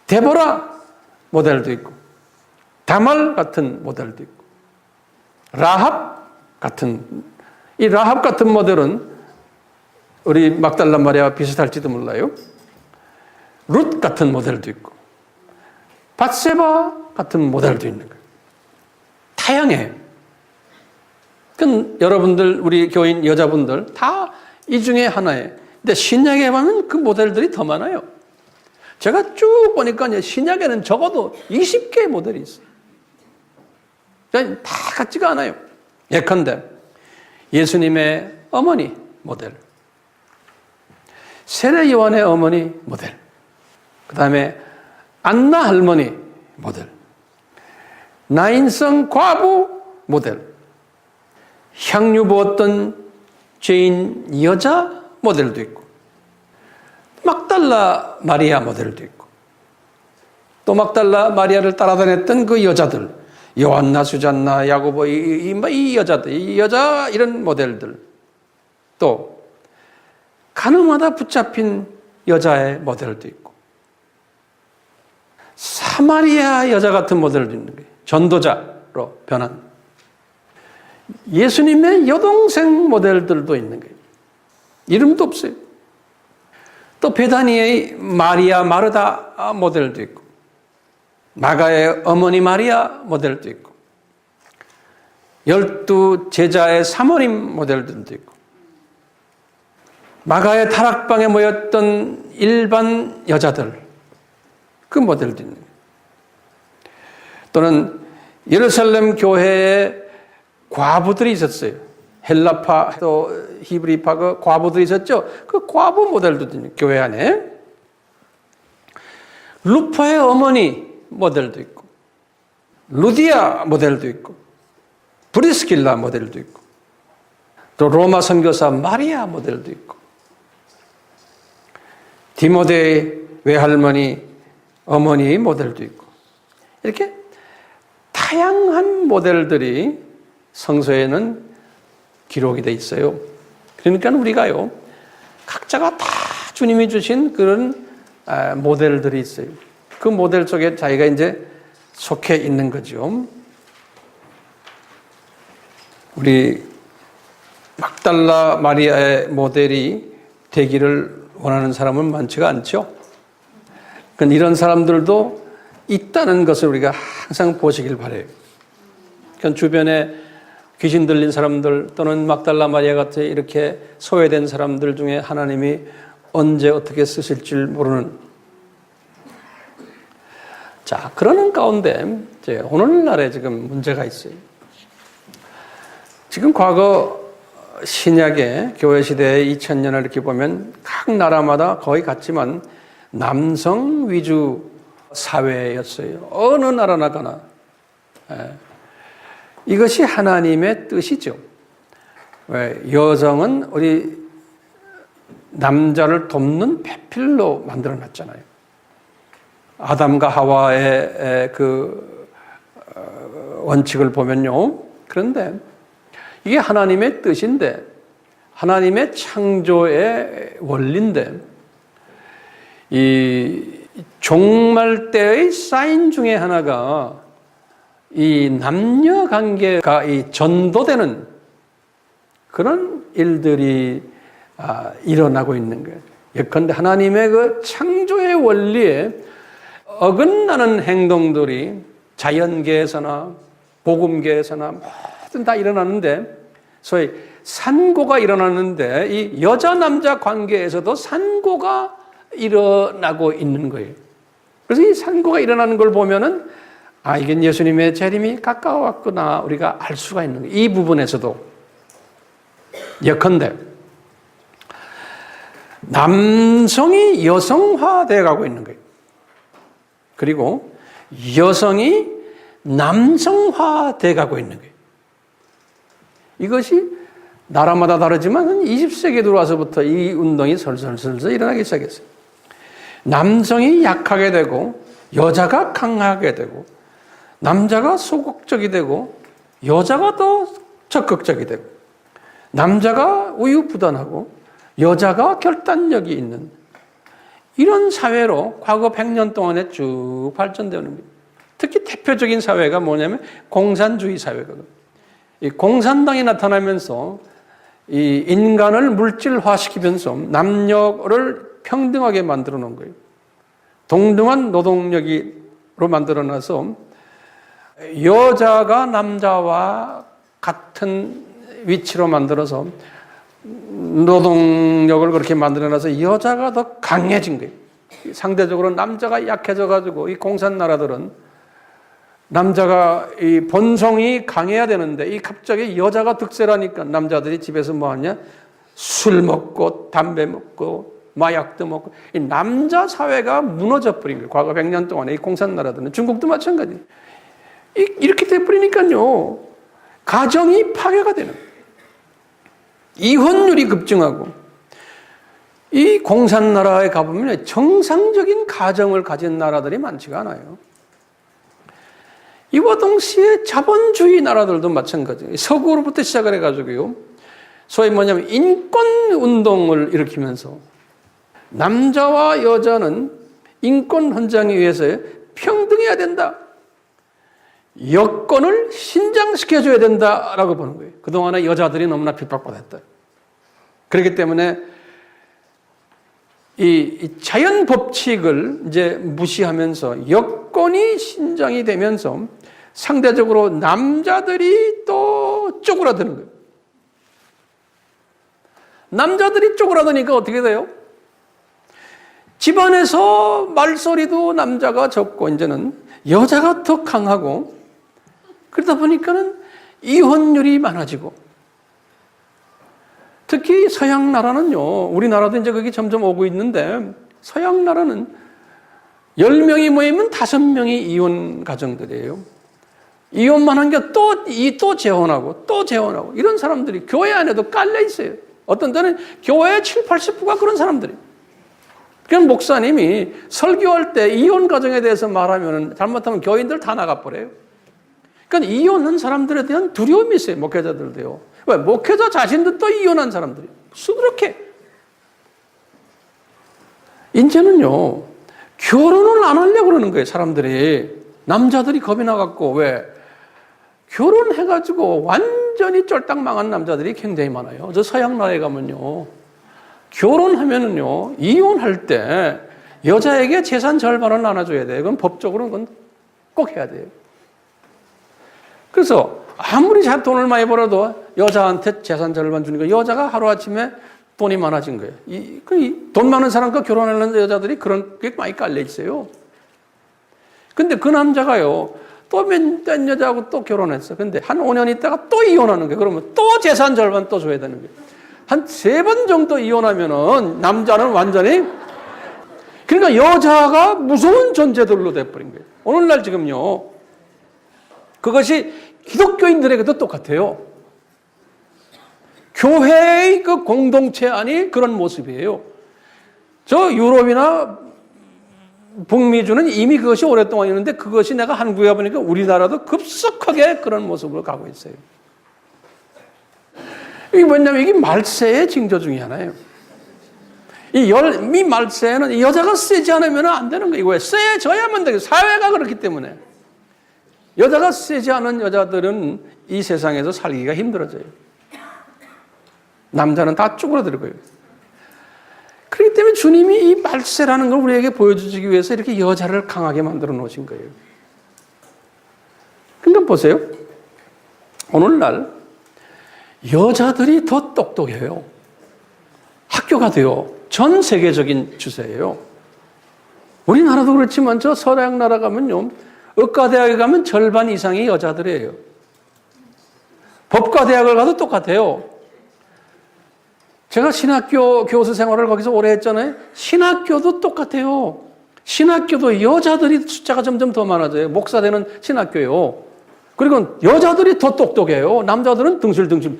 데보라 모델도 있고, 다말 같은 모델도 있고, 라합 같은, 이 라합 같은 모델은 우리 막달라 마리아와 비슷할지도 몰라요. 룻 같은 모델도 있고, 밧세바 같은 모델도 있는 거예요. 다양해요. 그건 여러분들, 우리 교인 여자분들 다 이 중에 하나예요. 근데 신약에 보면 그 모델들이 더 많아요. 제가 쭉 보니까 신약에는 적어도 20개의 모델이 있어요. 다 같지가 않아요. 예컨대 예수님의 어머니 모델, 세례 요한의 어머니 모델, 그 다음에 안나 할머니 모델, 나인성 과부 모델, 향유 부었던 죄인 여자 모델도 있고, 막달라 마리아 모델도 있고, 또 막달라 마리아를 따라다녔던 그 여자들, 요한나, 수잔나, 야고보, 이 여자들, 이 여자 이런 모델들, 또 가늠하다 붙잡힌 여자의 모델도 있고, 사마리아 여자 같은 모델도 있는 거예요. 전도자로 변한 예수님의 여동생 모델들도 있는 거예요. 이름도 없어요. 또 베다니의 마리아 마르다 모델도 있고, 마가의 어머니 마리아 모델도 있고 12 제자의 사모님 모델들도 있고 마가의 다락방에 모였던 일반 여자들 그 모델도 있는 거예요. 또는 예루살렘 교회에 과부들이 있었어요. 헬라파 또 히브리파 그 과부들이 있었죠. 그 과부 모델도 있는 교회 안에 루파의 어머니 모델도 있고 루디아 모델도 있고 브리스길라 모델도 있고 또 로마 선교사 마리아 모델도 있고 디모데의 외할머니 어머니 모델도 있고 이렇게 다양한 모델들이 성서에는 기록이 돼 있어요. 그러니까 우리가요 각자가 다 주님이 주신 그런 모델들이 있어요. 그 모델 속에 자기가 이제 속해 있는 거죠. 우리 막달라 마리아의 모델이 되기를 원하는 사람은 많지가 않죠. 그러니까 이런 사람들도 있다는 것을 우리가 항상 보시길 바라요. 그러니까 주변에 귀신 들린 사람들 또는 막달라 마리아 같은 이렇게 소외된 사람들 중에 하나님이 언제 어떻게 쓰실 줄 모르는 자, 그러는 가운데 이제 오늘날에 지금 문제가 있어요. 지금 과거 신약의 교회 시대의 2000년을 이렇게 보면 각 나라마다 거의 같지만 남성 위주 사회였어요. 어느 나라나 가나. 이것이 하나님의 뜻이죠. 왜? 여성은 우리 남자를 돕는 배필로 만들어놨잖아요. 아담과 하와의 그 원칙을 보면요. 그런데 이게 하나님의 뜻인데 하나님의 창조의 원리인데 이 종말 때의 사인 중에 하나가 이 남녀 관계가 이 전도되는 그런 일들이 일어나고 있는 거예요. 예컨대 하나님의 그 창조의 원리에 어긋나는 행동들이 자연계에서나 복음계에서나 모든 다 일어나는데 소위 산고가 일어나는데 이 여자 남자 관계에서도 산고가 일어나고 있는 거예요. 그래서 이 산고가 일어나는 걸 보면은 이게 예수님의 재림이 가까워왔구나 우리가 알 수가 있는 거예요. 이 부분에서도 예컨대 남성이 여성화되어 가고 있는 거예요. 그리고 여성이 남성화되어 가고 있는 거예요. 이것이 나라마다 다르지만 20세기에 들어와서부터 이 운동이 설설설설 일어나기 시작했어요. 남성이 약하게 되고 여자가 강하게 되고 남자가 소극적이 되고 여자가 더 적극적이 되고 남자가 우유부단하고 여자가 결단력이 있는 이런 사회로 과거 100년 동안에 쭉 발전되는 거예요. 특히 대표적인 사회가 뭐냐면 공산주의 사회거든요. 이 공산당이 나타나면서 이 인간을 물질화시키면서 남녀를 평등하게 만들어 놓은 거예요. 동등한 노동력으로 만들어 놔서 여자가 남자와 같은 위치로 만들어서 노동력을 그렇게 만들어 놔서 여자가 더 강해진 거예요. 상대적으로 남자가 약해져 가지고 이 공산 나라들은 남자가 이 본성이 강해야 되는데 이 갑자기 여자가 득세라니까 남자들이 집에서 뭐 하냐? 술 먹고 담배 먹고 마약도 먹고 이 남자 사회가 무너져 버린 거예요. 과거 100년 동안에 이 공산 나라들은 중국도 마찬가지예요. 이렇게 돼 버리니까요. 가정이 파괴가 되는 거예요. 이혼율이 급증하고 이 공산 나라에 가보면 정상적인 가정을 가진 나라들이 많지가 않아요. 이와 동시에 자본주의 나라들도 마찬가지예요. 서구로부터 시작을 해가지고요. 소위 뭐냐면 인권운동을 일으키면서 남자와 여자는 인권 헌장에 의해서 평등해야 된다. 여건을 신장시켜줘야 된다라고 보는 거예요. 그동안에 여자들이 너무나 핍박받았다. 그렇기 때문에 이 자연 법칙을 이제 무시하면서 여건이 신장이 되면서 상대적으로 남자들이 또 쪼그라드는 거예요. 남자들이 쪼그라드니까 어떻게 돼요? 집안에서 말소리도 남자가 적고 이제는 여자가 더 강하고, 그러다 보니까는 이혼율이 많아지고, 특히 서양 나라는요, 우리나라도 이제 그게 점점 오고 있는데, 서양 나라는 10명이 모이면 5명이 이혼 가정들이에요. 이혼만 한 게 또 재혼하고 또 재혼하고, 이런 사람들이 교회 안에도 깔려 있어요. 어떤 때는 교회의 70, 80%가 그런 사람들이에요. 그냥 목사님이 설교할 때 이혼 가정에 대해서 말하면 잘못하면 교인들 다 나가버려요. 그러니까 이혼한 사람들에 대한 두려움이 있어요. 목회자들도요. 왜? 목회자 자신도 또 이혼한 사람들이 수두룩해. 이제는요, 결혼을 안 하려고 그러는 거예요, 사람들이. 남자들이 겁이 나갖고. 왜? 결혼해가지고 완전히 쫄딱 망한 남자들이 굉장히 많아요. 저 서양 나라에 가면요, 결혼하면은요, 이혼할 때 여자에게 재산 절반을 나눠줘야 돼요. 그건 법적으로는 그건 꼭 해야 돼요. 그래서 아무리 잘 돈을 많이 벌어도 여자한테 재산 절반 주니까 여자가 하루아침에 돈이 많아진 거예요. 돈 많은 사람과 결혼하는 여자들이 그런 게 많이 깔려 있어요. 근데 그 남자가요, 또 몇 여자하고 또 결혼했어. 근데 한 5년 있다가 또 이혼하는 거예요. 그러면 또 재산 절반 또 줘야 되는 거예요. 한 3번 정도 이혼하면은 남자는 완전히, 그러니까 여자가 무서운 존재들로 돼버린 거예요. 오늘날 지금요, 그것이 기독교인들에게도 똑같아요. 교회의 그 공동체 안이 그런 모습이에요. 저 유럽이나 북미주는 이미 그것이 오랫동안 있는데, 그것이 내가 한국에 가보니까 우리나라도 급속하게 그런 모습으로 가고 있어요. 이게 뭐냐면 이게 말세의 징조 중에 하나예요. 이 말세는 이 여자가 세지 않으면 안 되는 거예요. 왜? 세져야만 되고, 사회가 그렇기 때문에. 여자가 세지 않은 여자들은 이 세상에서 살기가 힘들어져요. 남자는 다 쭈그러들고요. 그렇기 때문에 주님이 이 말세라는 걸 우리에게 보여주기 위해서 이렇게 여자를 강하게 만들어 놓으신 거예요. 그러니까 보세요. 오늘날 여자들이 더 똑똑해요. 학교가 돼요. 전 세계적인 추세예요. 우리나라도 그렇지만 저 서양 나라 가면요, 의과대학에 가면 절반 이상이 여자들이에요. 법과대학을 가도 똑같아요. 제가 신학교 교수 생활을 거기서 오래 했잖아요. 신학교도 똑같아요. 신학교도 여자들이 숫자가 점점 더 많아져요. 목사 되는 신학교요. 그리고 여자들이 더 똑똑해요. 남자들은 등실등실.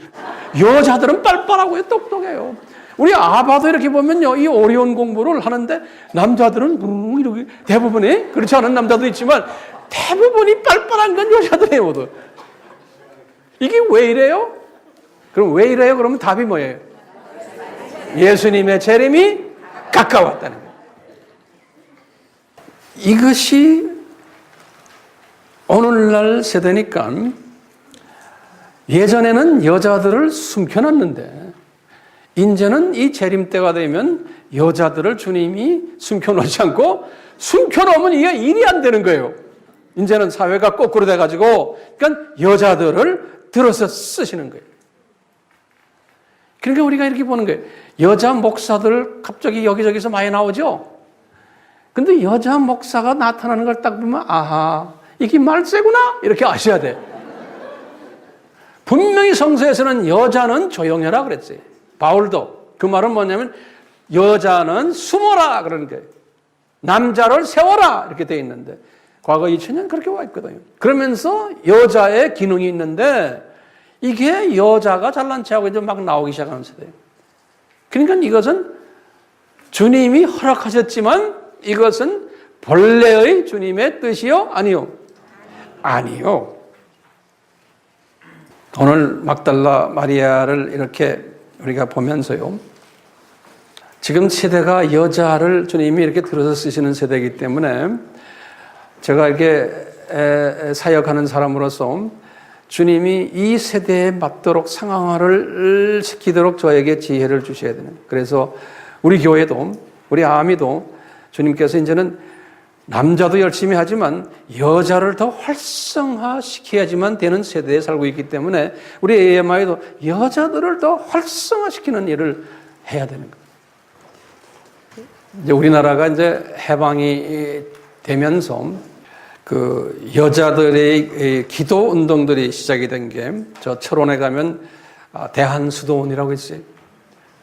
여자들은 빨빨하고요, 똑똑해요. 우리 아바도 이렇게 보면요, 이 어려운 공부를 하는데 남자들은 이렇게 대부분이, 그렇지 않은 남자도 있지만 대부분이 빨빨한 건 여자들이에요, 모두. 이게 왜 이래요? 그럼 왜 이래요? 그러면 답이 뭐예요? 예수님의 재림이 가까웠다는 거예요. 이것이 오늘날 세대니까, 예전에는 여자들을 숨겨놨는데 이제는 이 재림 때가 되면 여자들을 주님이 숨겨놓지 않고, 숨겨놓으면 이게 일이 안 되는 거예요. 이제는 사회가 거꾸로 돼가지고, 그러니까 여자들을 들어서 쓰시는 거예요. 그러니까 우리가 이렇게 보는 거예요. 여자 목사들 갑자기 여기저기서 많이 나오죠? 근데 여자 목사가 나타나는 걸 딱 보면, 아하, 이게 말세구나, 이렇게 아셔야 돼. 분명히 성서에서는 여자는 조용해라 그랬어요. 바울도. 그 말은 뭐냐면 여자는 숨어라 그러는 거예요. 남자를 세워라 이렇게 돼 있는데, 과거 2000년 그렇게 와 있거든요. 그러면서 여자의 기능이 있는데, 이게 여자가 잘난 체하고 이제 막 나오기 시작하는 세대예요. 그러니까 이것은 주님이 허락하셨지만 이것은 본래의 주님의 뜻이요? 아니요? 아니요. 오늘 막달라 마리아를 이렇게 우리가 보면서요, 지금 세대가 여자를 주님이 이렇게 들어서 쓰시는 세대이기 때문에, 제가 이렇게 사역하는 사람으로서 주님이 이 세대에 맞도록 상황화를 시키도록 저에게 지혜를 주셔야 되는. 그래서 우리 교회도, 우리 아미도 주님께서 이제는 남자도 열심히 하지만 여자를 더 활성화시켜야지만 되는 세대에 살고 있기 때문에 우리 AMI도 여자들을 더 활성화시키는 일을 해야 되는 거예요. 이제 우리나라가 이제 해방이 되면서 그 여자들의 기도 운동들이 시작이 된 게 저 철원에 가면 대한수도원이라고 있어요.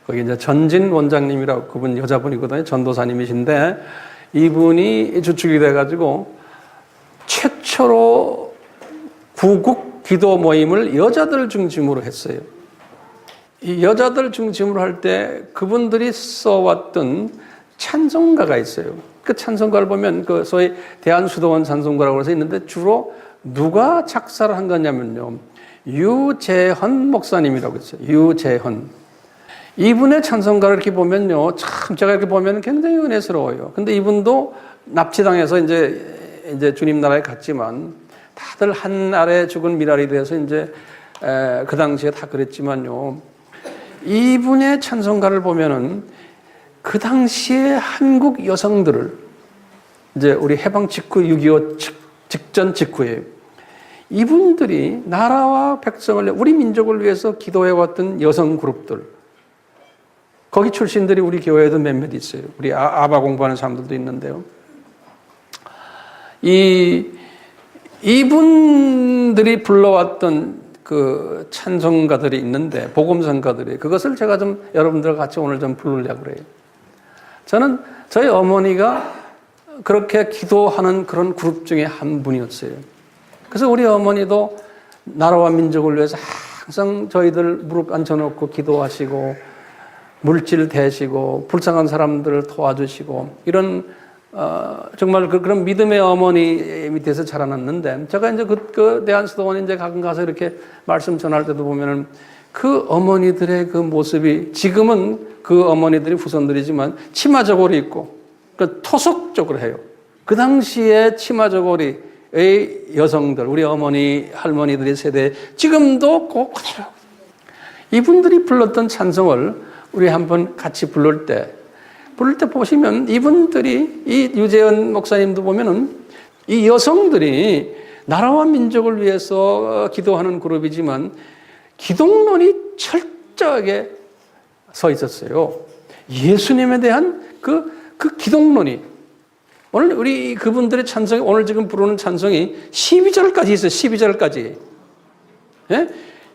거기 이제 전진 원장님이라고 그분 여자분이거든요. 전도사님이신데 이분이 주축이 돼가지고 최초로 구국 기도 모임을 여자들 중심으로 했어요. 이 여자들 중심으로 할 때 그분들이 써왔던 찬송가가 있어요. 그 찬송가를 보면 그 소위 대한수도원 찬송가라고 해서 있는데 주로 누가 작사를 한 거냐면요. 유재헌 목사님이라고 있어요. 유재헌. 이분의 찬송가를 이렇게 보면요. 참 제가 이렇게 보면 굉장히 은혜스러워요. 근데 이분도 납치당해서 이제 주님 나라에 갔지만 다들 한 알에 죽은 미랄이 돼서 이제 그 당시에 다 그랬지만요. 이분의 찬송가를 보면은 그 당시에 한국 여성들을 이제 우리 해방 직후 6.25 직전 직후에 이분들이 나라와 백성을 우리 민족을 위해서 기도해왔던 여성 그룹들 거기 출신들이 우리 교회에도 몇몇 있어요. 우리 아바 공부하는 사람들도 있는데요. 이분들이 불러왔던 그 찬송가들이 있는데 복음성가들이 그것을 제가 좀 여러분들과 같이 오늘 좀 부르려고 그래요. 저는 저희 어머니가 그렇게 기도하는 그런 그룹 중에 한 분이었어요. 그래서 우리 어머니도 나라와 민족을 위해서 항상 저희들 무릎 앉혀놓고 기도하시고 물질 대시고 불쌍한 사람들을 도와주시고 이런 정말 그런 믿음의 어머니 밑에서 자라났는데 제가 이제 그 대한수도원에 이제 가끔 가서 이렇게 말씀 전할 때도 보면은 그 어머니들의 그 모습이 지금은 그 어머니들이 후손들이지만 치마 저고리 입고 그 토속적으로 해요. 그 당시에 치마 저고리의 여성들 우리 어머니 할머니들의 세대 지금도 그대로 이분들이 불렀던 찬송을 우리 한번 같이 부를 때 보시면 이분들이 이 유재헌 목사님도 보면은 이 여성들이 나라와 민족을 위해서 기도하는 그룹이지만 기독론이 철저하게 서 있었어요. 예수님에 대한 그 기독론이 오늘 우리 그분들의 찬송이 오늘 지금 부르는 찬송이 12절까지 있어요. 12절까지. 예?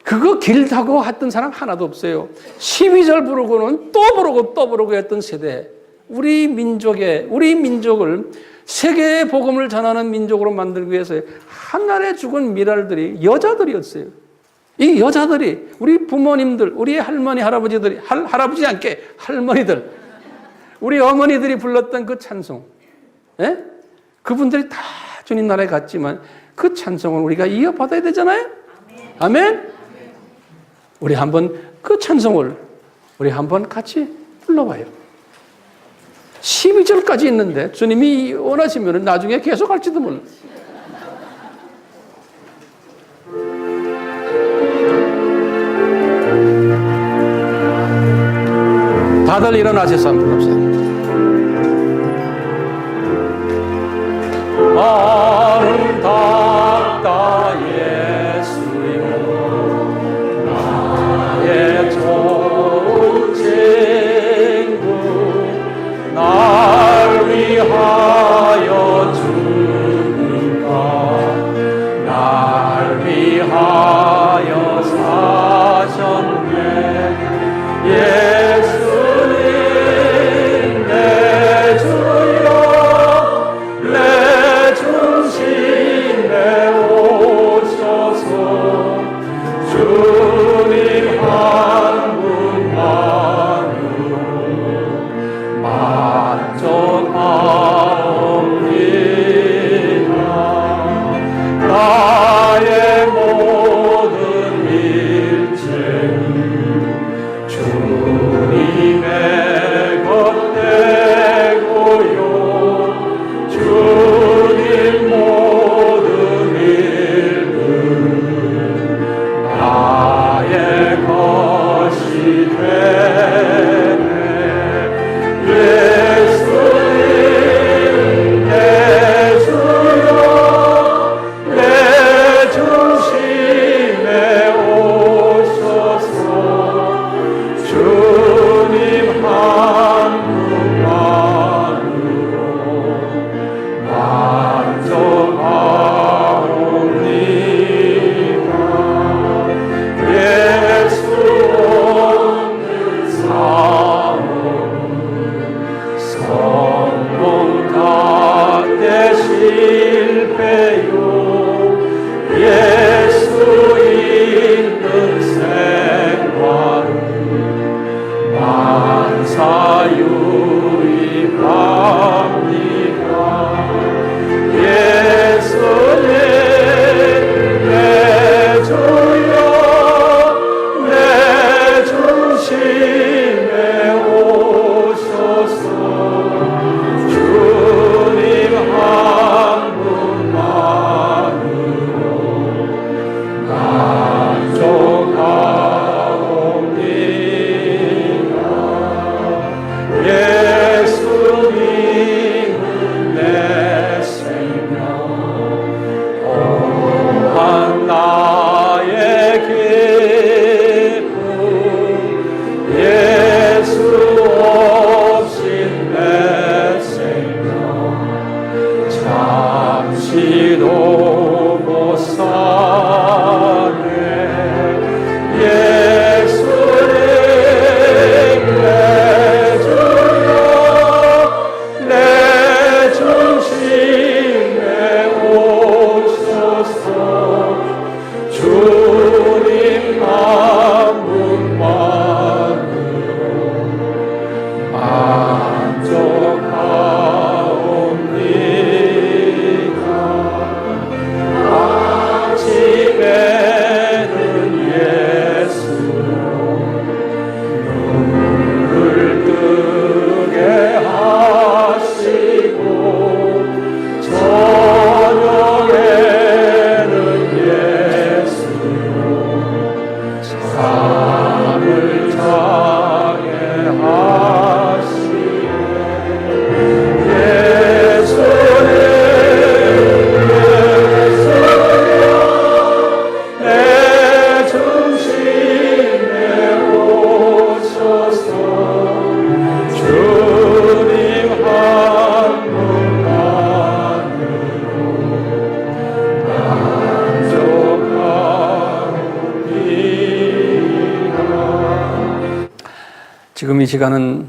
그거 길다고 했던 사람 하나도 없어요. 12절 부르고는 또 부르고 했던 세대. 우리 민족을 세계의 복음을 전하는 민족으로 만들기 위해서 하늘에 죽은 미랄들이 여자들이었어요. 이 여자들이 우리 부모님들, 우리 할머니, 할아버지들이 할아버지 않게 할머니들, 우리 어머니들이 불렀던 그 찬송, 예? 그분들이 다 주님 나라에 갔지만 그 찬송을 우리가 이어받아야 되잖아요. 아멘. 우리 한번 그 찬송을 우리 한번 같이 불러봐요. 12절까지 있는데 주님이 원하시면 나중에 계속 할지도 몰라. 다들 일어나셔서 한번 불러봅시다. 아름답다 예수여 나의 좋은 친구 날 위하여 죽는가 날 위하여 사셨네 예수님 내 주여 내 주 지금 이 시간은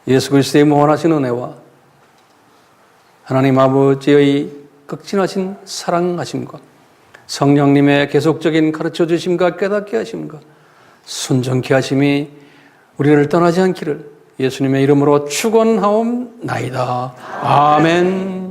예수 그리스도의 무한하신 은혜와 하나님 아버지의 극진하신 사랑하심과 성령님의 계속적인 가르쳐 주심과 깨닫게 하심과 순종케 하심이 우리를 떠나지 않기를 예수님의 이름으로 축원하옵나이다. 아멘.